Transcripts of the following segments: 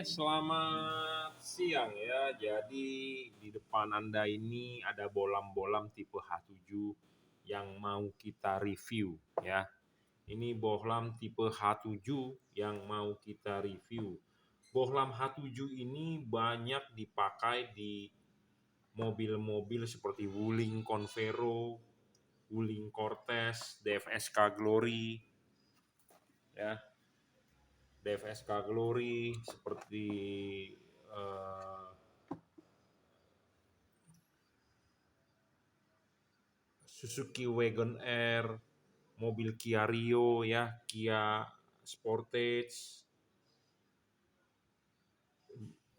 Selamat siang ya. Jadi di depan Anda ini ada bohlam-bohlam tipe H7 yang mau kita review ya. Ini bohlam tipe H7 yang mau kita review. Bohlam H7 ini banyak dipakai di mobil-mobil seperti Wuling Convero, Wuling Cortez, DFSK Glory ya. DFSK Glory seperti eh, Suzuki Wagon R, mobil Kia Rio ya, Kia Sportage,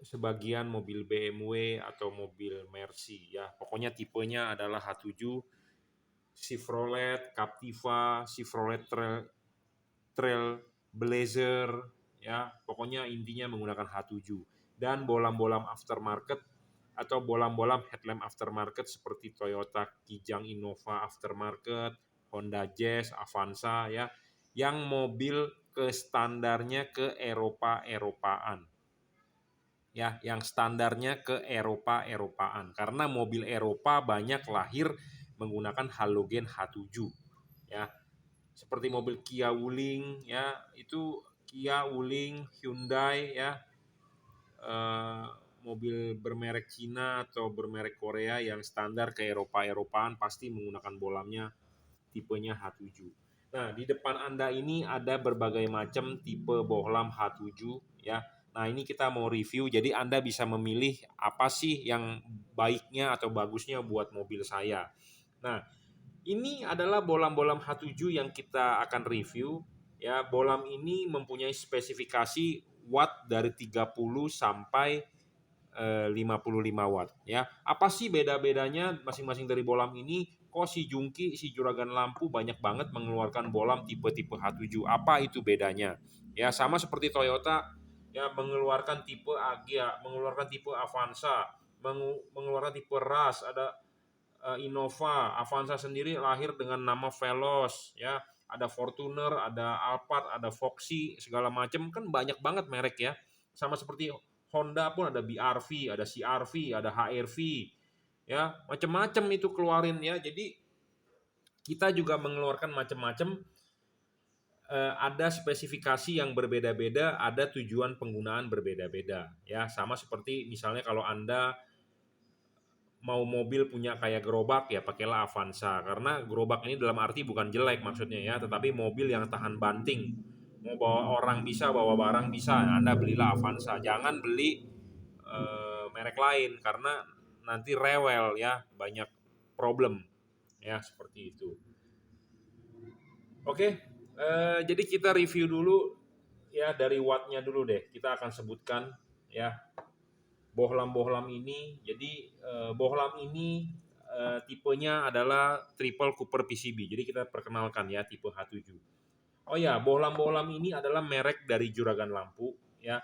sebagian mobil BMW atau mobil Mercy ya. Pokoknya tipenya adalah H7, Chevrolet Captiva, Chevrolet Trailblazer ya. Pokoknya intinya menggunakan H7 dan bohlam-bohlam aftermarket atau bohlam-bohlam headlamp aftermarket seperti Toyota Kijang Innova aftermarket, Honda Jazz, Avanza ya, yang mobil ke standarnya ke Eropa-Eropaan. Ya, yang standarnya ke Eropa-Eropaan. Karena mobil Eropa banyak lahir menggunakan halogen H7 ya. Seperti mobil Kia Wuling ya, itu Kia Wuling, Hyundai ya, eh, mobil bermerek Cina atau bermerek Korea yang standar ke Eropa-Eropaan pasti menggunakan bohlamnya tipenya H7. Nah, di depan Anda ini ada berbagai macam tipe bohlam H7 ya. Nah, ini kita mau review, jadi Anda bisa memilih apa sih yang baiknya atau bagusnya buat mobil saya. Nah, ini adalah bohlam-bohlam H7 yang kita akan review. Ya, bohlam ini mempunyai spesifikasi watt dari 30 sampai 55 watt ya. Apa sih beda-bedanya masing-masing dari bohlam ini? Kok si Jungki, si juragan lampu banyak banget mengeluarkan bohlam tipe-tipe H7. Apa itu bedanya? Ya, sama seperti Toyota ya, mengeluarkan tipe Agya, mengeluarkan tipe Avanza, mengeluarkan tipe Rush, ada Innova. Avanza sendiri lahir dengan nama Veloz ya. Ada Fortuner, ada Alphard, ada Foxy, segala macam, kan banyak banget merek ya. Sama seperti Honda pun ada BR-V, ada CR-V, ada HR-V ya, macam-macam itu keluarin ya. Jadi kita juga mengeluarkan macam-macam, ada spesifikasi yang berbeda-beda, ada tujuan penggunaan berbeda-beda ya. Sama seperti misalnya kalau Anda mau mobil punya kayak gerobak ya pakailah Avanza, karena gerobak ini dalam arti bukan jelek maksudnya ya, tetapi mobil yang tahan banting, mau bawa orang bisa, bawa barang bisa, Anda belilah Avanza. Jangan beli merek lain karena nanti rewel ya, banyak problem ya, seperti itu. Oke, jadi kita review dulu ya, dari wattnya dulu deh, kita akan sebutkan ya bohlam-bohlam ini. Jadi bohlam ini tipenya adalah triple Cooper PCB. Jadi kita perkenalkan ya tipe H7. Oh ya, bohlam-bohlam ini adalah merek dari juragan lampu ya.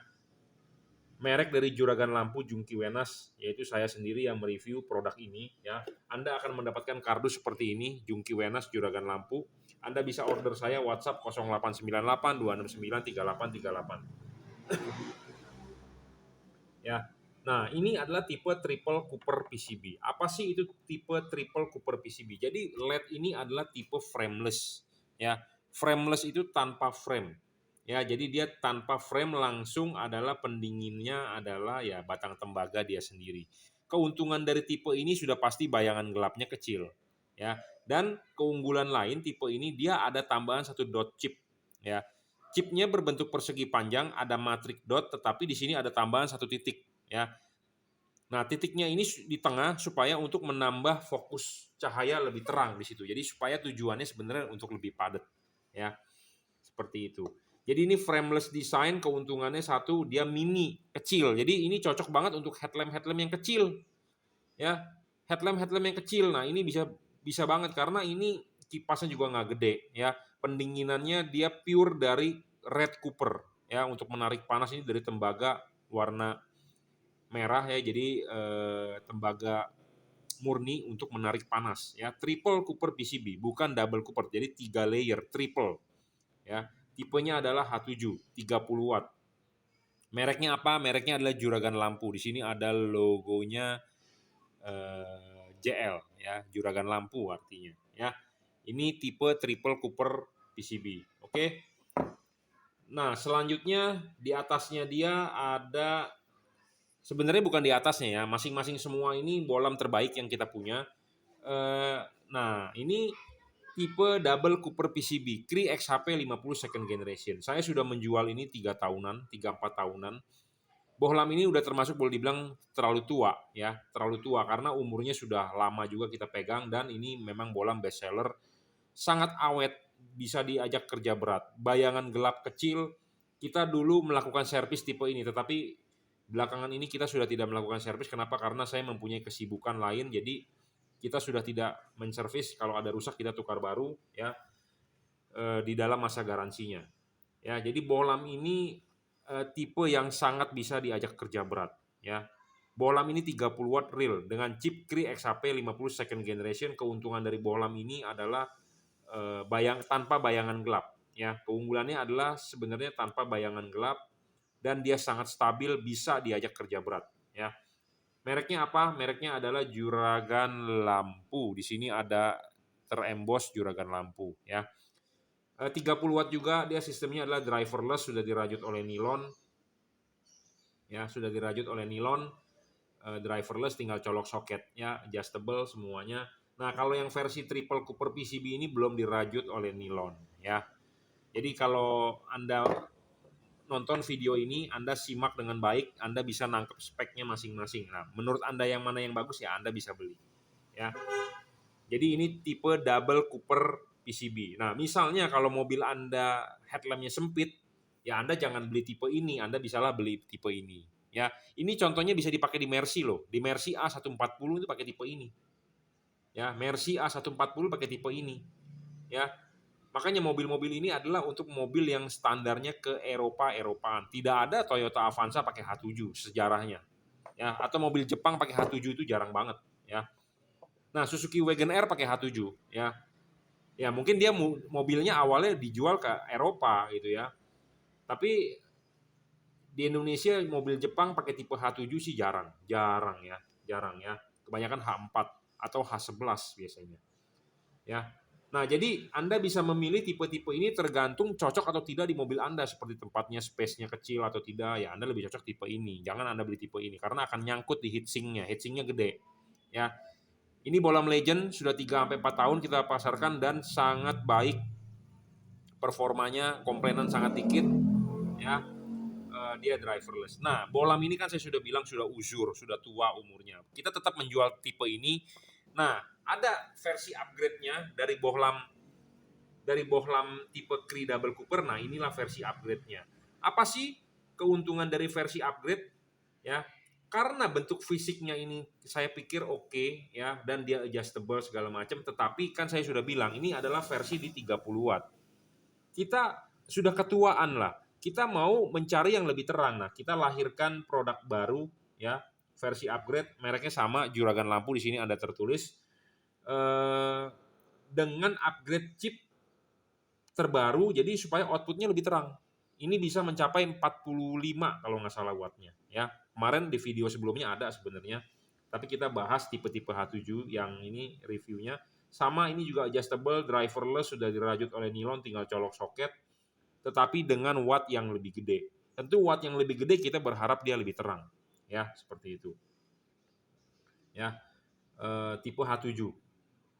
Merek dari juragan lampu Jungki Wenas, yaitu saya sendiri yang mereview produk ini ya. Anda akan mendapatkan kardus seperti ini, Jungki Wenas juragan lampu. Anda bisa order saya WhatsApp 0898 269 3838. Ya. Nah, ini adalah tipe triple Cooper PCB. Apa sih itu tipe triple Cooper PCB? Jadi LED ini adalah tipe frameless ya. Frameless itu tanpa frame. Ya, jadi dia tanpa frame, langsung adalah pendinginnya adalah ya batang tembaga dia sendiri. Keuntungan dari tipe ini sudah pasti bayangan gelapnya kecil ya. Dan keunggulan lain tipe ini, dia ada tambahan satu dot chip ya. Chipnya berbentuk persegi panjang, ada matrix dot, tetapi di sini ada tambahan satu titik ya. Nah, titiknya ini di tengah supaya untuk menambah fokus cahaya lebih terang di situ. Jadi supaya tujuannya sebenarnya untuk lebih padat ya. Seperti itu. Jadi ini frameless design, keuntungannya satu, dia mini, kecil. Jadi ini cocok banget untuk headlamp yang kecil ya. Headlamp yang kecil. Nah, ini bisa bisa banget karena ini kipasnya juga nggak gede ya. Pendinginannya dia pure dari red cooper ya, untuk menarik panas ini dari tembaga warna merah ya. Jadi tembaga murni untuk menarik panas ya. Triple cooper PCB, bukan double cooper. Jadi 3 layer, triple ya. Tipenya adalah H7 30 watt. Mereknya apa? Mereknya adalah Juragan Lampu. Di sini ada logonya JL ya, Juragan Lampu artinya ya. Ini tipe triple Cooper PCB. Oke. Nah, selanjutnya di atasnya dia ada, sebenarnya bukan di atasnya ya, masing-masing semua ini bohlam terbaik yang kita punya. Nah, ini tipe double Cooper PCB Cree XHP 50 second generation. Saya sudah menjual ini 3 tahunan, 3-4 tahunan. Bohlam ini udah termasuk boleh dibilang terlalu tua ya, terlalu tua karena umurnya sudah lama juga kita pegang, dan ini memang bohlam best seller, sangat awet, bisa diajak kerja berat. Bayangan gelap kecil, kita dulu melakukan servis tipe ini, tetapi belakangan ini kita sudah tidak melakukan servis. Kenapa? Karena saya mempunyai kesibukan lain, jadi kita sudah tidak menservis. Kalau ada rusak kita tukar baru ya, di dalam masa garansinya. Ya, jadi bohlam ini tipe yang sangat bisa diajak kerja berat ya. Bohlam ini 30 watt real dengan chip Cree XHP 50 second generation. Keuntungan dari bohlam ini adalah tanpa bayangan gelap ya. Keunggulannya adalah sebenarnya tanpa bayangan gelap, dan dia sangat stabil, bisa diajak kerja berat ya. Mereknya apa? Mereknya adalah Juragan Lampu. Di sini ada terembos Juragan Lampu ya. 30 watt juga, dia sistemnya adalah driverless, sudah dirajut oleh nilon ya, sudah dirajut oleh nilon, driverless, tinggal colok soket ya, adjustable semuanya. Nah, kalau yang versi triple Cooper PCB ini belum dirajut oleh nilon ya. Jadi kalau Anda nonton video ini, Anda simak dengan baik, Anda bisa nangkep speknya masing-masing. Nah, menurut Anda yang mana yang bagus ya Anda bisa beli ya. Jadi ini tipe double Cooper PCB. Nah, misalnya kalau mobil Anda headlampnya sempit, ya Anda jangan beli tipe ini, Anda bisalah beli tipe ini. Ya, ini contohnya bisa dipakai di Mercy loh. Di Mercy A140 itu pakai tipe ini. Ya, Mercy A140 pakai tipe ini. Ya, makanya mobil-mobil ini adalah untuk mobil yang standarnya ke Eropa-Eropaan. Tidak ada Toyota Avanza pakai H7 sejarahnya. Ya, atau mobil Jepang pakai H7 itu jarang banget, ya. Nah, Suzuki Wagon R pakai H7 ya. Ya, mungkin dia mobilnya awalnya dijual ke Eropa gitu ya. Tapi di Indonesia mobil Jepang pakai tipe H7 sih jarang ya, jarang ya. Kebanyakan H4 atau H11 biasanya. Ya. Nah, jadi Anda bisa memilih tipe-tipe ini tergantung cocok atau tidak di mobil Anda, seperti tempatnya, space-nya kecil atau tidak. Ya, Anda lebih cocok tipe ini. Jangan Anda beli tipe ini karena akan nyangkut di heatsink-nya. Heatsink-nya gede. Ya. Ini bohlam legend, sudah 3-4 tahun kita pasarkan dan sangat baik. Performanya, komplainan sangat dikit. Ya. Dia driverless. Nah, bohlam ini kan saya sudah bilang sudah uzur, sudah tua umurnya. Kita tetap menjual tipe ini. Nah, ada versi upgrade-nya dari bohlam tipe Cree Double Cooper. Nah, inilah versi upgrade-nya. Apa sih keuntungan dari versi upgrade? Ya, karena bentuk fisiknya ini saya pikir oke ya, dan dia adjustable segala macam. Tetapi kan saya sudah bilang ini adalah versi di 30 watt. Kita sudah ketuaan lah. Kita mau mencari yang lebih terang. Nah, kita lahirkan produk baru ya, versi upgrade, mereknya sama, Juragan Lampu, di sini ada tertulis dengan upgrade chip terbaru, jadi supaya outputnya lebih terang. Ini bisa mencapai 45 kalau nggak salah wattnya ya. Kemarin di video sebelumnya ada sebenarnya, tapi kita bahas tipe-tipe H7 yang ini reviewnya. Sama, ini juga adjustable, driverless, sudah dirajut oleh nilon, tinggal colok soket, tetapi dengan watt yang lebih gede. Tentu watt yang lebih gede kita berharap dia lebih terang ya, seperti itu ya. Tipe H7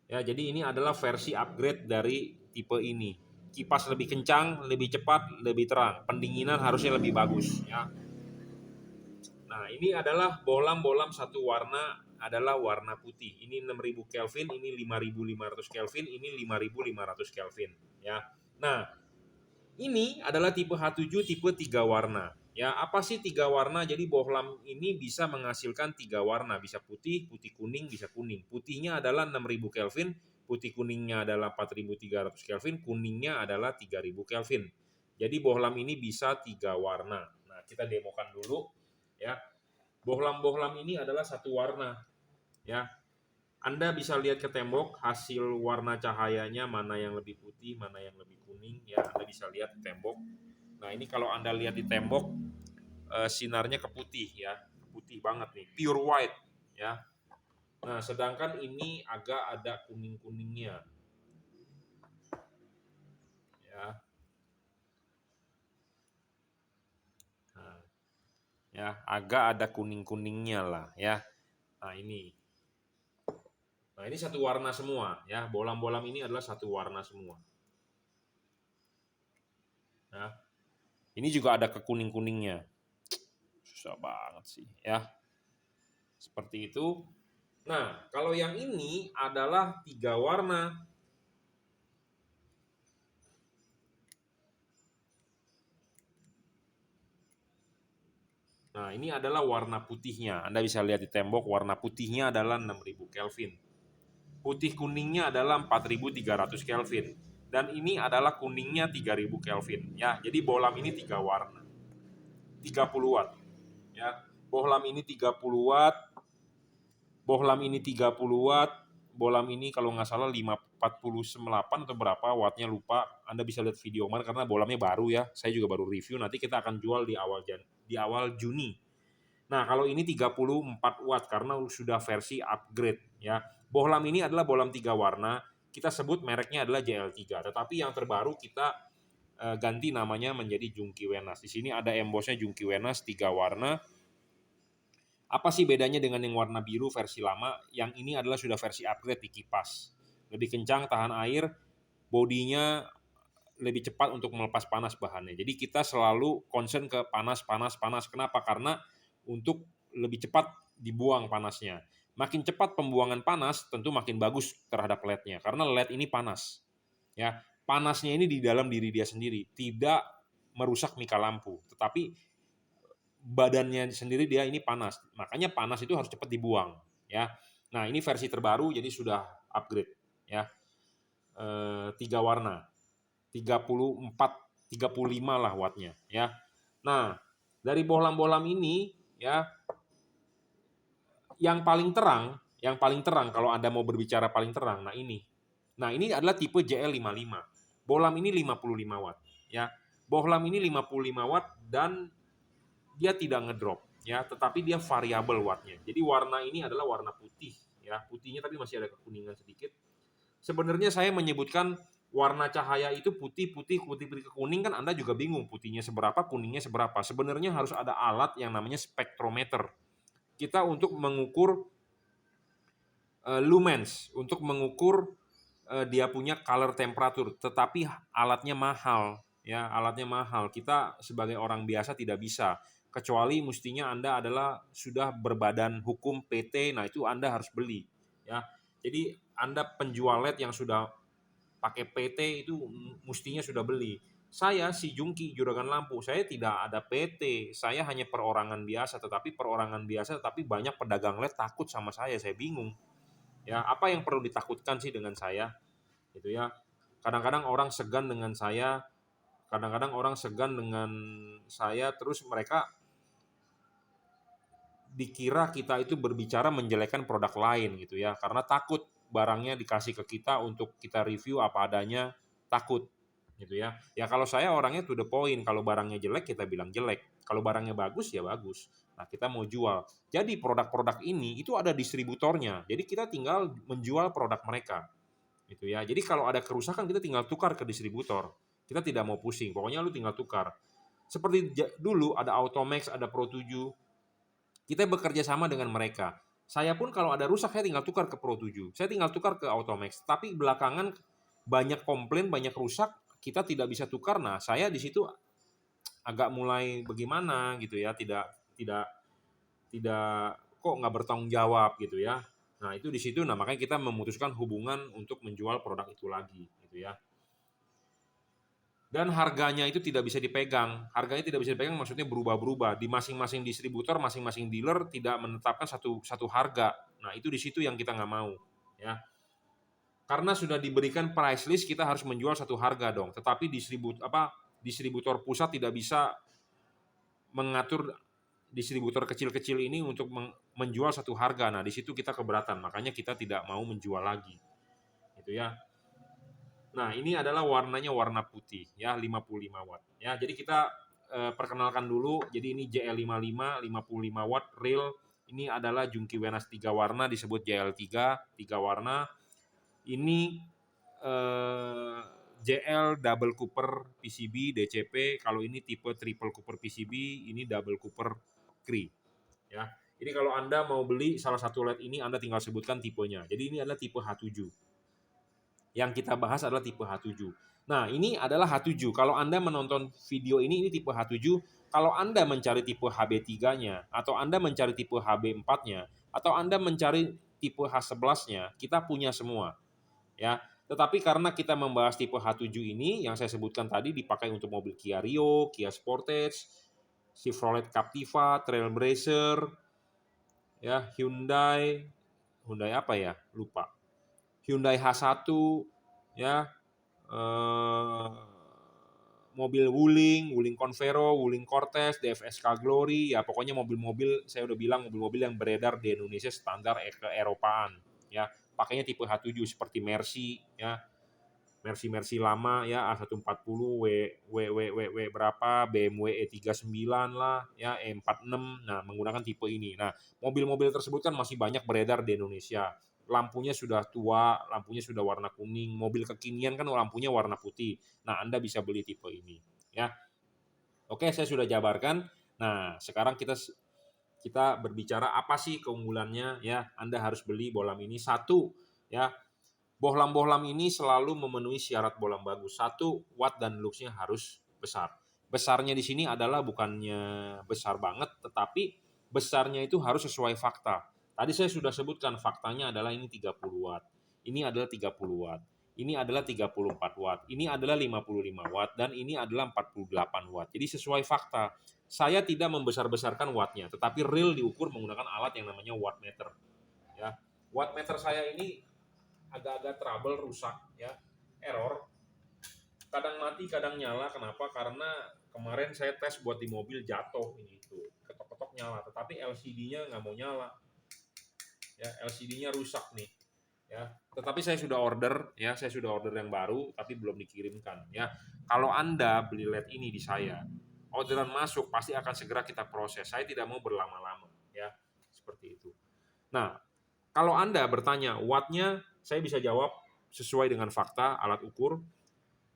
ya. Jadi ini adalah versi upgrade dari tipe ini. Kipas lebih kencang, lebih cepat, lebih terang. Pendinginan harusnya lebih bagus ya. Nah, ini adalah bohlam satu warna, adalah warna putih. Ini 6000 Kelvin, ini 5500 Kelvin, ini 5500 Kelvin ya. Nah, ini adalah tipe H7 tipe 3 warna. Ya, apa sih 3 warna? Jadi bohlam ini bisa menghasilkan 3 warna, bisa putih, putih kuning, bisa kuning. Putihnya adalah 6000 Kelvin, putih kuningnya adalah 4300 Kelvin, kuningnya adalah 3000 Kelvin. Jadi bohlam ini bisa 3 warna. Nah, kita demokan dulu ya. Bohlam-bohlam ini adalah satu warna ya. Anda bisa lihat ke tembok hasil warna cahayanya, mana yang lebih putih, mana yang lebih kuning ya. Anda bisa lihat di tembok. Nah, ini kalau Anda lihat di tembok, sinarnya ke putih ya, putih banget nih, pure white ya. Nah, sedangkan ini agak ada kuning-kuningnya ya. Nah, ya, agak ada kuning-kuningnya lah ya. Nah, ini. Nah, ini satu warna semua ya. Bolam-bolam ini adalah satu warna semua. Nah, ini juga ada kekuning-kuningnya. Susah banget sih ya. Seperti itu. Nah, kalau yang ini adalah 3 warna. Nah, ini adalah warna putihnya. Anda bisa lihat di tembok, warna putihnya adalah 6000 Kelvin. Putih kuningnya adalah 4300 Kelvin. Dan ini adalah kuningnya 3000 Kelvin. Ya, jadi bohlam ini 3 warna. 30 watt. Ya, bohlam ini 30 watt. Bohlam ini 30 watt. Bohlam ini kalau nggak salah 548 atau berapa wattnya lupa. Anda bisa lihat video kemarin karena bohlamnya baru ya. Saya juga baru review. Nanti kita akan jual di awal Juni. Nah, kalau ini 34 watt karena sudah versi upgrade ya. Bohlam ini adalah bohlam 3 warna. Kita sebut mereknya adalah JL3. Tetapi yang terbaru kita ganti namanya menjadi Junkei Wenas. Di sini ada embossnya Junkei Wenas 3 warna. Apa sih bedanya dengan yang warna biru versi lama? Yang ini adalah sudah versi upgrade di kipas. Lebih kencang, tahan air, bodinya lebih cepat untuk melepas panas bahannya. Jadi kita selalu concern ke panas. Kenapa? Karena untuk lebih cepat dibuang panasnya. Makin cepat pembuangan panas, tentu makin bagus terhadap LED-nya. Karena LED ini panas. Ya, panasnya ini di dalam diri dia sendiri, tidak merusak mika lampu, tetapi badannya sendiri dia ini panas. Makanya panas itu harus cepat dibuang. Ya. Nah, ini versi terbaru, jadi sudah upgrade. Ya. 3 warna. 34, 35 lah wattnya. Ya. Nah, dari bohlam-bohlam ini, ya, yang paling terang kalau Anda mau berbicara paling terang, nah ini. Nah, ini adalah tipe JL55. Bohlam ini 55 watt, ya. Bohlam ini 55 watt dan dia tidak ngedrop, ya, tetapi dia variabel wattnya. Jadi warna ini adalah warna putih, ya. Putihnya tapi masih ada kekuningan sedikit. Sebenarnya saya menyebutkan warna cahaya itu putih ke kuning kan Anda juga bingung putihnya seberapa, kuningnya seberapa. Sebenarnya harus ada alat yang namanya spektrometer. Kita untuk mengukur lumens, untuk mengukur dia punya color temperature, tetapi alatnya mahal, ya, alatnya mahal. Kita sebagai orang biasa tidak bisa, kecuali mestinya Anda adalah sudah berbadan hukum PT, nah itu Anda harus beli, ya. Jadi Anda penjual LED yang sudah pakai PT itu mestinya sudah beli. Saya si Jungki Juragan Lampu, saya tidak ada PT, saya hanya perorangan biasa, tetapi banyak pedagang LED takut sama saya bingung. Ya, apa yang perlu ditakutkan sih dengan saya? Gitu ya. Kadang-kadang orang segan dengan saya, terus mereka dikira kita itu berbicara menjelekkan produk lain gitu ya, karena takut barangnya dikasih ke kita untuk kita review apa adanya, takut gitu ya. Ya kalau saya orangnya to the point, kalau barangnya jelek kita bilang jelek, kalau barangnya bagus ya bagus. Nah, kita mau jual. Jadi produk-produk ini itu ada distributornya. Jadi kita tinggal menjual produk mereka. Gitu ya. Jadi kalau ada kerusakan kita tinggal tukar ke distributor. Kita tidak mau pusing. Pokoknya lu tinggal tukar. Seperti dulu ada Automax, ada Pro7. Kita bekerja sama dengan mereka. Saya pun kalau ada rusak saya tinggal tukar ke Pro7. Saya tinggal tukar ke Automax. Tapi belakangan banyak komplain, banyak rusak, kita tidak bisa tukar. Nah, saya di situ agak mulai bagaimana gitu ya, tidak kok nggak bertanggung jawab gitu ya. Nah, itu di situ, nah makanya kita memutuskan hubungan untuk menjual produk itu lagi gitu ya. Dan harganya itu tidak bisa dipegang. Harganya tidak bisa dipegang maksudnya berubah-berubah. Di masing-masing distributor, masing-masing dealer tidak menetapkan satu harga. Nah, itu di situ yang kita nggak mau ya. Karena sudah diberikan price list, kita harus menjual satu harga dong. Tetapi distributor pusat tidak bisa mengatur distributor kecil-kecil ini untuk menjual satu harga. Nah, di situ kita keberatan. Makanya kita tidak mau menjual lagi. Gitu ya. Nah, ini adalah warnanya warna putih ya, 55 watt. Ya, jadi kita perkenalkan dulu. Jadi ini JL55 55 watt real. Ini adalah Junkee Wenas 3 warna, disebut JL3 3 warna. Ini JL double cooper PCB DCP. Kalau ini tipe triple cooper PCB, ini double cooper Cree. Ya. Jadi kalau Anda mau beli salah satu LED ini, Anda tinggal sebutkan tipenya. Jadi ini adalah tipe H7. Yang kita bahas adalah tipe H7. Nah, ini adalah H7. Kalau Anda menonton video ini tipe H7. Kalau Anda mencari tipe HB3-nya, atau Anda mencari tipe HB4-nya, atau Anda mencari tipe H11-nya, kita punya semua. Ya, tetapi karena kita membahas tipe H7 ini, yang saya sebutkan tadi dipakai untuk mobil Kia Rio, Kia Sportage, Chevrolet Captiva, Trailblazer, ya, Hyundai apa ya? Lupa. Hyundai H1, ya, mobil Wuling Convero, Wuling Cortez, DFSK Glory, ya pokoknya mobil-mobil, saya udah bilang mobil-mobil yang beredar di Indonesia standar ke-Eropaan, ya. Pakainya tipe H7 seperti Mercy, ya. Mercy lama ya, A140, W berapa, BMW E39 lah, ya, E46, nah menggunakan tipe ini. Nah, mobil-mobil tersebut kan masih banyak beredar di Indonesia. Lampunya sudah tua, lampunya sudah warna kuning, mobil kekinian kan lampunya warna putih. Nah, Anda bisa beli tipe ini, ya. Oke, saya sudah jabarkan. Nah, sekarang kita berbicara apa sih keunggulannya, ya. Anda harus beli bohlam ini. Satu, ya, bohlam-bohlam ini selalu memenuhi syarat bohlam bagus. 1, watt dan luxnya harus besar. Besarnya di sini adalah bukannya besar banget, tetapi besarnya itu harus sesuai fakta. Tadi saya sudah sebutkan faktanya adalah ini 30 watt. Ini adalah 30 watt. Ini adalah 34 watt. Ini adalah 55 watt dan ini adalah 48 watt. Jadi sesuai fakta. Saya tidak membesar-besarkan wattnya, tetapi real diukur menggunakan alat yang namanya wattmeter. Ya, wattmeter saya ini agak-agak trouble, rusak, ya, error. Kadang mati, kadang nyala. Kenapa? Karena kemarin saya tes buat di mobil jatuh ini itu, ketok-ketok nyala, tetapi LCD-nya nggak mau nyala. Ya, LCD-nya rusak nih. Ya, tetapi saya sudah order, ya, saya sudah order yang baru, tapi belum dikirimkan. Ya, kalau Anda beli LED ini di saya, orderan masuk pasti akan segera kita proses. Saya tidak mau berlama-lama, ya, seperti itu. Nah, kalau Anda bertanya wattnya, saya bisa jawab sesuai dengan fakta alat ukur.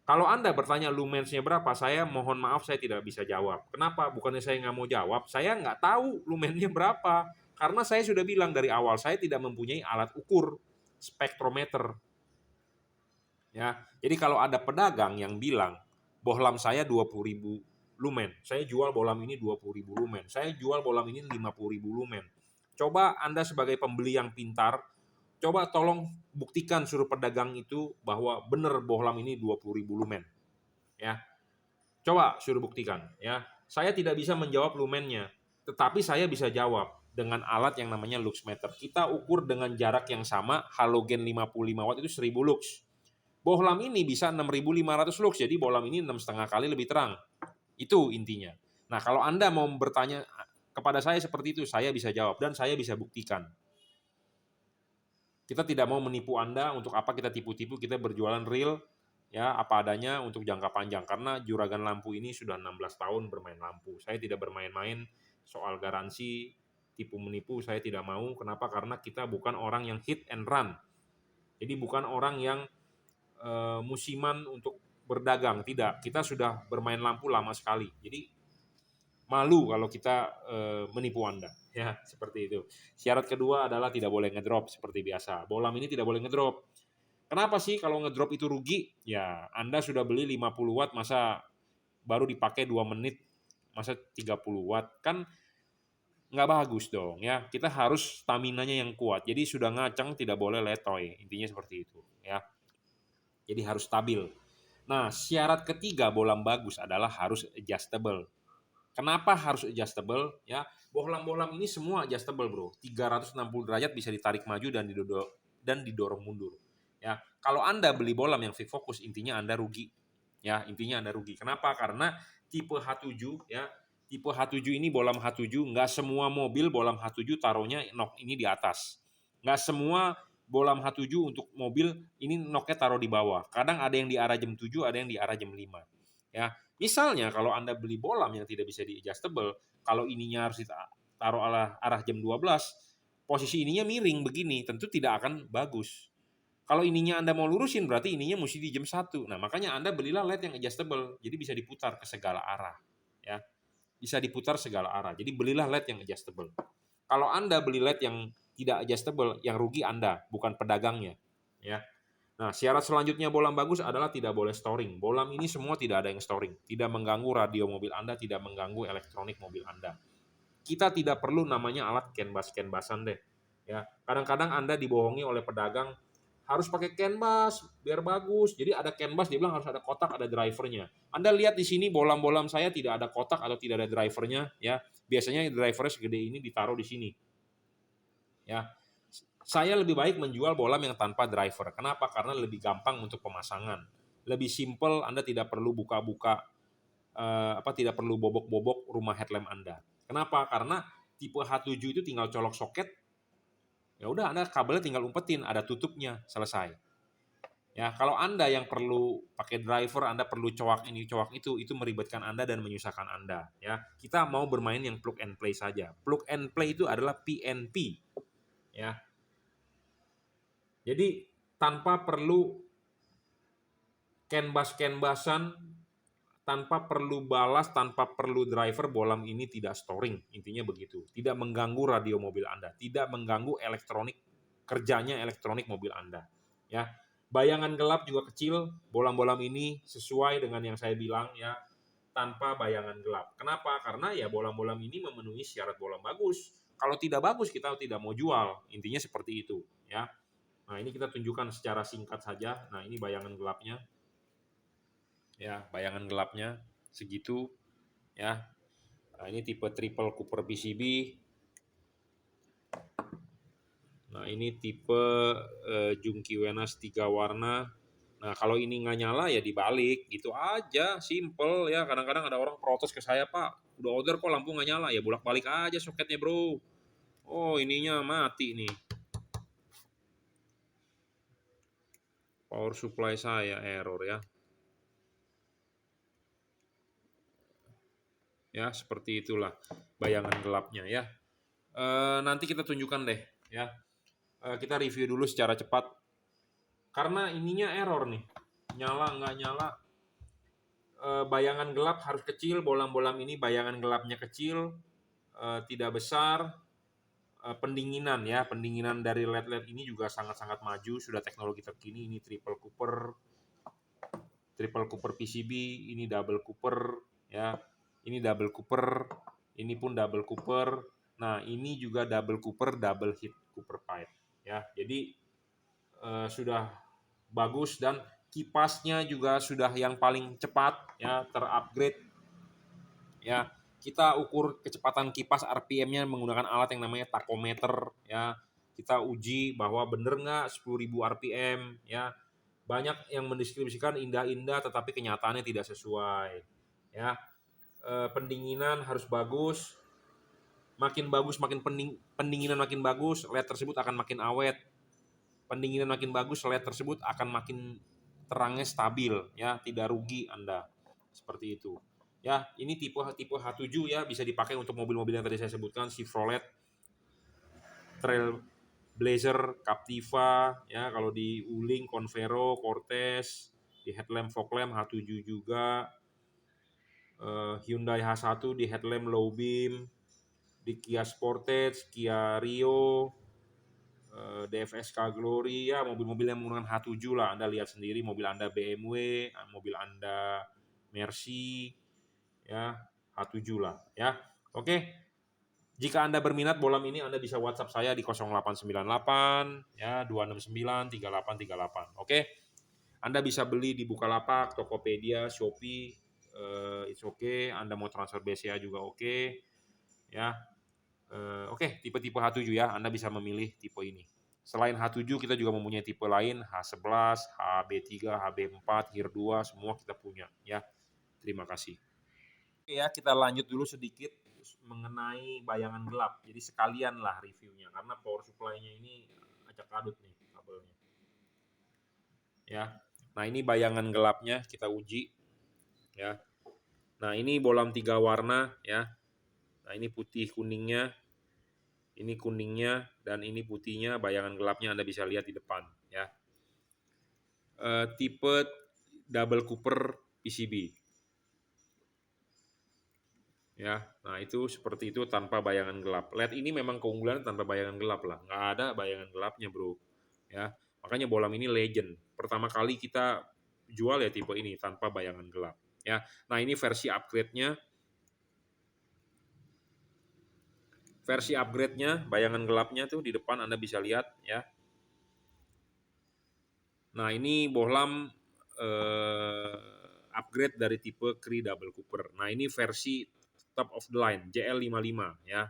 Kalau Anda bertanya lumensnya berapa, saya mohon maaf saya tidak bisa jawab. Kenapa? Bukannya saya nggak mau jawab, saya nggak tahu lumennya berapa. Karena saya sudah bilang dari awal, saya tidak mempunyai alat ukur spektrometer. Ya, jadi kalau ada pedagang yang bilang bohlam saya 20.000 lumen, saya jual bohlam ini 20.000 lumen, saya jual bohlam ini 50.000 lumen. Coba Anda sebagai pembeli yang pintar, coba tolong buktikan suruh pedagang itu bahwa benar bohlam ini 20.000 lumen. Ya. Coba suruh buktikan, ya. Saya tidak bisa menjawab lumennya, tetapi saya bisa jawab dengan alat yang namanya luxmeter. Kita ukur dengan jarak yang sama, halogen 55 watt itu 1000 lux. Bohlam ini bisa 6.500 lux, jadi bohlam ini 6,5 kali lebih terang. Itu intinya. Nah, kalau Anda mau bertanya kepada saya seperti itu, saya bisa jawab dan saya bisa buktikan. Kita tidak mau menipu Anda, untuk apa kita tipu-tipu, kita berjualan real, ya, apa adanya untuk jangka panjang. Karena Juragan Lampu ini sudah 16 tahun bermain lampu. Saya tidak bermain-main soal garansi, tipu-menipu, saya tidak mau. Kenapa? Karena kita bukan orang yang hit and run. Jadi bukan orang yang musiman untuk berdagang, tidak. Kita sudah bermain lampu lama sekali. Jadi malu kalau kita menipu Anda, ya, seperti itu. Syarat kedua adalah tidak boleh ngedrop seperti biasa. Bohlam ini tidak boleh ngedrop. Kenapa sih kalau ngedrop itu rugi? Ya, Anda sudah beli 50 watt, masa baru dipakai 2 menit, masa 30 watt? Kan nggak bagus dong, ya. Kita harus stamina-nya yang kuat. Jadi sudah ngaceng, tidak boleh letoy. Intinya seperti itu, ya. Jadi harus stabil. Nah, syarat ketiga bohlam bagus adalah harus adjustable. Kenapa harus adjustable? Ya, bohlam-bohlam ini semua adjustable, bro. 360 derajat bisa ditarik maju dan didorong mundur. Ya, kalau Anda beli bohlam yang fix focus, intinya Anda rugi. Ya, intinya Anda rugi. Kenapa? Karena tipe H7, ya, tipe H7 ini bohlam H7, nggak semua mobil bohlam H7 taruhnya nok ini di atas. Nggak semua bohlam H7 untuk mobil ini noknya taruh di bawah. Kadang ada yang di arah jam 7, ada yang di arah jam 5. Ya, Misalnya kalau Anda beli bolam yang tidak bisa di-adjustable, kalau ininya harus ditaruh arah jam 12, posisi ininya miring begini, tentu tidak akan bagus. Kalau ininya Anda mau lurusin, berarti ininya mesti di jam 1. Nah, makanya Anda belilah LED yang adjustable, jadi bisa diputar ke segala arah. Ya, bisa diputar segala arah. Jadi belilah LED yang adjustable. Kalau Anda beli LED yang tidak adjustable, yang rugi Anda, bukan pedagangnya. Ya. Nah, syarat selanjutnya bolam bagus adalah tidak boleh storing. Bolam ini semua tidak ada yang storing. Tidak mengganggu radio mobil Anda, tidak mengganggu elektronik mobil Anda. Kita tidak perlu namanya alat canvas-canvasan deh. Ya, kadang-kadang Anda dibohongi oleh pedagang harus pakai canvas biar bagus. Jadi ada canvas, dia bilang harus ada kotak, ada drivernya. Anda lihat di sini bolam-bolam saya tidak ada kotak atau tidak ada drivernya, ya. Biasanya drivernya segede ini ditaruh di sini. Ya. Saya lebih baik menjual bolam yang tanpa driver. Kenapa? Karena lebih gampang untuk pemasangan. Lebih simple, Anda tidak perlu buka-buka tidak perlu bobok-bobok rumah headlamp Anda. Kenapa? Karena tipe H7 itu tinggal colok soket, ya udah Anda kabelnya tinggal umpetin, ada tutupnya, selesai. Ya, kalau Anda yang perlu pakai driver, Anda perlu coak ini, coak itu meribetkan Anda dan menyusahkan Anda. Ya, kita mau bermain yang plug and play saja. Plug and play itu adalah PNP. Ya, jadi tanpa perlu canvas-canvasan, tanpa perlu balas, tanpa perlu driver, bolam ini tidak storing. Intinya begitu. Tidak mengganggu radio mobil Anda, tidak mengganggu elektronik, kerjanya elektronik mobil Anda. Ya, bayangan gelap juga kecil. Bolam-bolam ini sesuai dengan yang saya bilang, ya, tanpa bayangan gelap. Kenapa? Karena ya bolam-bolam ini memenuhi syarat bolam bagus. Kalau tidak bagus kita tidak mau jual. Intinya seperti itu, ya. Nah, ini kita tunjukkan secara singkat saja. Nah, ini bayangan gelapnya. Ya, bayangan gelapnya segitu, ya. Nah, ini tipe triple Cooper PCB. Nah, ini tipe Junkey Wenas 3 warna. Nah, kalau ini nggak nyala ya dibalik, gitu aja, simple ya. Kadang-kadang ada orang protes ke saya, Pak, udah order kok lampu nggak nyala, ya bolak-balik aja soketnya, bro. Oh, ininya mati nih. Power supply saya error ya. Ya, seperti itulah bayangan gelapnya ya. Nanti kita tunjukkan deh ya. Kita review dulu secara cepat. Karena ininya error nih. Nyala nggak nyala. Bayangan gelap harus kecil, bolam-bolam ini bayangan gelapnya kecil, tidak besar. Pendinginan ya, pendinginan dari LED-LED ini juga sangat-sangat maju, sudah teknologi terkini. Ini triple Cooper PCB, ini double Cooper ya. Ini double Cooper, ini pun double Cooper. Nah, ini juga double Cooper, double heat Cooper pipe ya. Jadi sudah bagus dan kipasnya juga sudah yang paling cepat ya, terupgrade ya. Kita ukur kecepatan kipas RPM-nya menggunakan alat yang namanya tachometer ya. Kita uji bahwa bener nggak 10.000 RPM ya. Banyak yang mendeskripsikan indah-indah tetapi kenyataannya tidak sesuai ya. Pendinginan harus bagus, makin bagus makin pendinginan makin bagus, LED tersebut akan makin awet. Pendinginan makin bagus, LED tersebut akan makin terangnya stabil ya, tidak rugi Anda. Seperti itu. Ya, ini tipe H7 ya, bisa dipakai untuk mobil-mobil yang tadi saya sebutkan, Chevrolet Trailblazer, Captiva ya, kalau di Wuling, Convero, Cortez, di headlamp fog lamp H7 juga. Hyundai H1 di headlamp low beam, di Kia Sportage, Kia Rio, DFSK Glory ya, mobil-mobil yang menggunakan H7 lah. Anda lihat sendiri, mobil Anda BMW, mobil Anda Mercy ya, H7 lah ya. Oke. Jika Anda berminat bolam ini, Anda bisa WhatsApp saya di 0898 ya 269 3838. Oke. Anda bisa beli di Bukalapak, Tokopedia, Shopee, it's okay. Anda mau transfer BCA juga oke. Ya. Oke, tipe-tipe H7 ya, Anda bisa memilih tipe ini. Selain H7 kita juga mempunyai tipe lain, H11, HB3, HB4, HIR2, semua kita punya ya. Terima kasih. Oke ya, kita lanjut dulu sedikit mengenai bayangan gelap. Jadi sekalian lah reviewnya karena power supply-nya ini acak adut nih kabelnya. Ya. Nah, ini bayangan gelapnya kita uji ya. Nah, ini bohlam 3 warna ya. Nah, ini putih kuningnya, ini kuningnya, dan ini putihnya, bayangan gelapnya Anda bisa lihat di depan ya. Tipe double cooper PCB. Ya, nah itu seperti itu tanpa bayangan gelap. LED ini memang keunggulan tanpa bayangan gelap lah, nggak ada bayangan gelapnya bro. Ya, makanya bohlam ini legend. Pertama kali kita jual ya tipe ini tanpa bayangan gelap. Ya, nah ini versi upgrade-nya. Versi upgrade-nya, bayangan gelapnya tuh di depan Anda bisa lihat ya. Nah ini bohlam upgrade dari tipe Cree Double Cooper. Nah ini versi top of the line JL55 ya.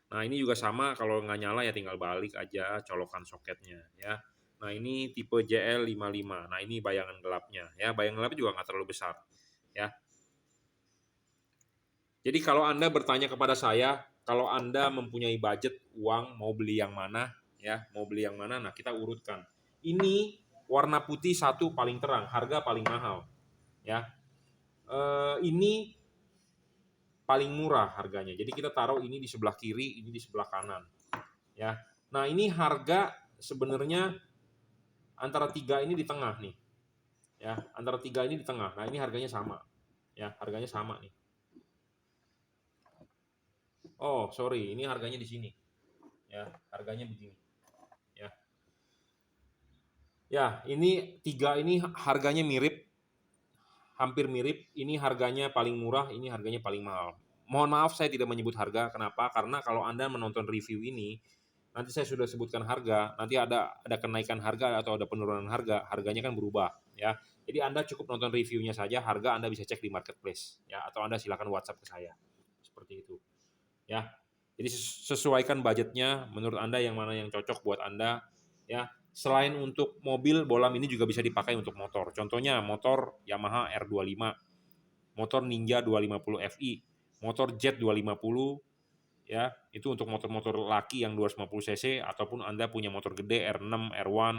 Nah ini juga sama, kalau nggak nyala ya tinggal balik aja colokan soketnya ya. Nah ini tipe JL55. Nah ini bayangan gelapnya ya. Bayangan gelapnya juga nggak terlalu besar ya. Jadi kalau Anda bertanya kepada saya, kalau Anda mempunyai budget uang mau beli yang mana ya, mau beli yang mana, nah kita urutkan. Ini warna putih satu paling terang, harga paling mahal ya. Ini paling murah harganya. Jadi kita taruh ini di sebelah kiri, ini di sebelah kanan ya. Nah, ini harga sebenarnya antara tiga ini di tengah nih. Ya, antara tiga ini di tengah. Nah, ini harganya sama. Ya, harganya sama nih. Oh, sorry, ini harganya di sini. Ya, harganya begini. Ya. Ya, ini tiga ini harganya mirip, hampir mirip. Ini harganya paling murah, ini harganya paling mahal. Mohon maaf saya tidak menyebut harga. Kenapa? Karena kalau Anda menonton review ini, nanti saya sudah sebutkan harga, nanti ada kenaikan harga atau ada penurunan harga, harganya kan berubah ya. Jadi Anda cukup nonton reviewnya saja, harga Anda bisa cek di marketplace ya, atau Anda silakan WhatsApp ke saya. Seperti itu ya. Jadi sesuaikan budgetnya, menurut Anda yang mana yang cocok buat Anda ya. Selain untuk mobil, bohlam ini juga bisa dipakai untuk motor. Contohnya motor Yamaha R25, motor Ninja 250 Fi, motor Jet 250 ya, itu untuk motor-motor laki yang 250 cc, ataupun Anda punya motor gede R6, R1,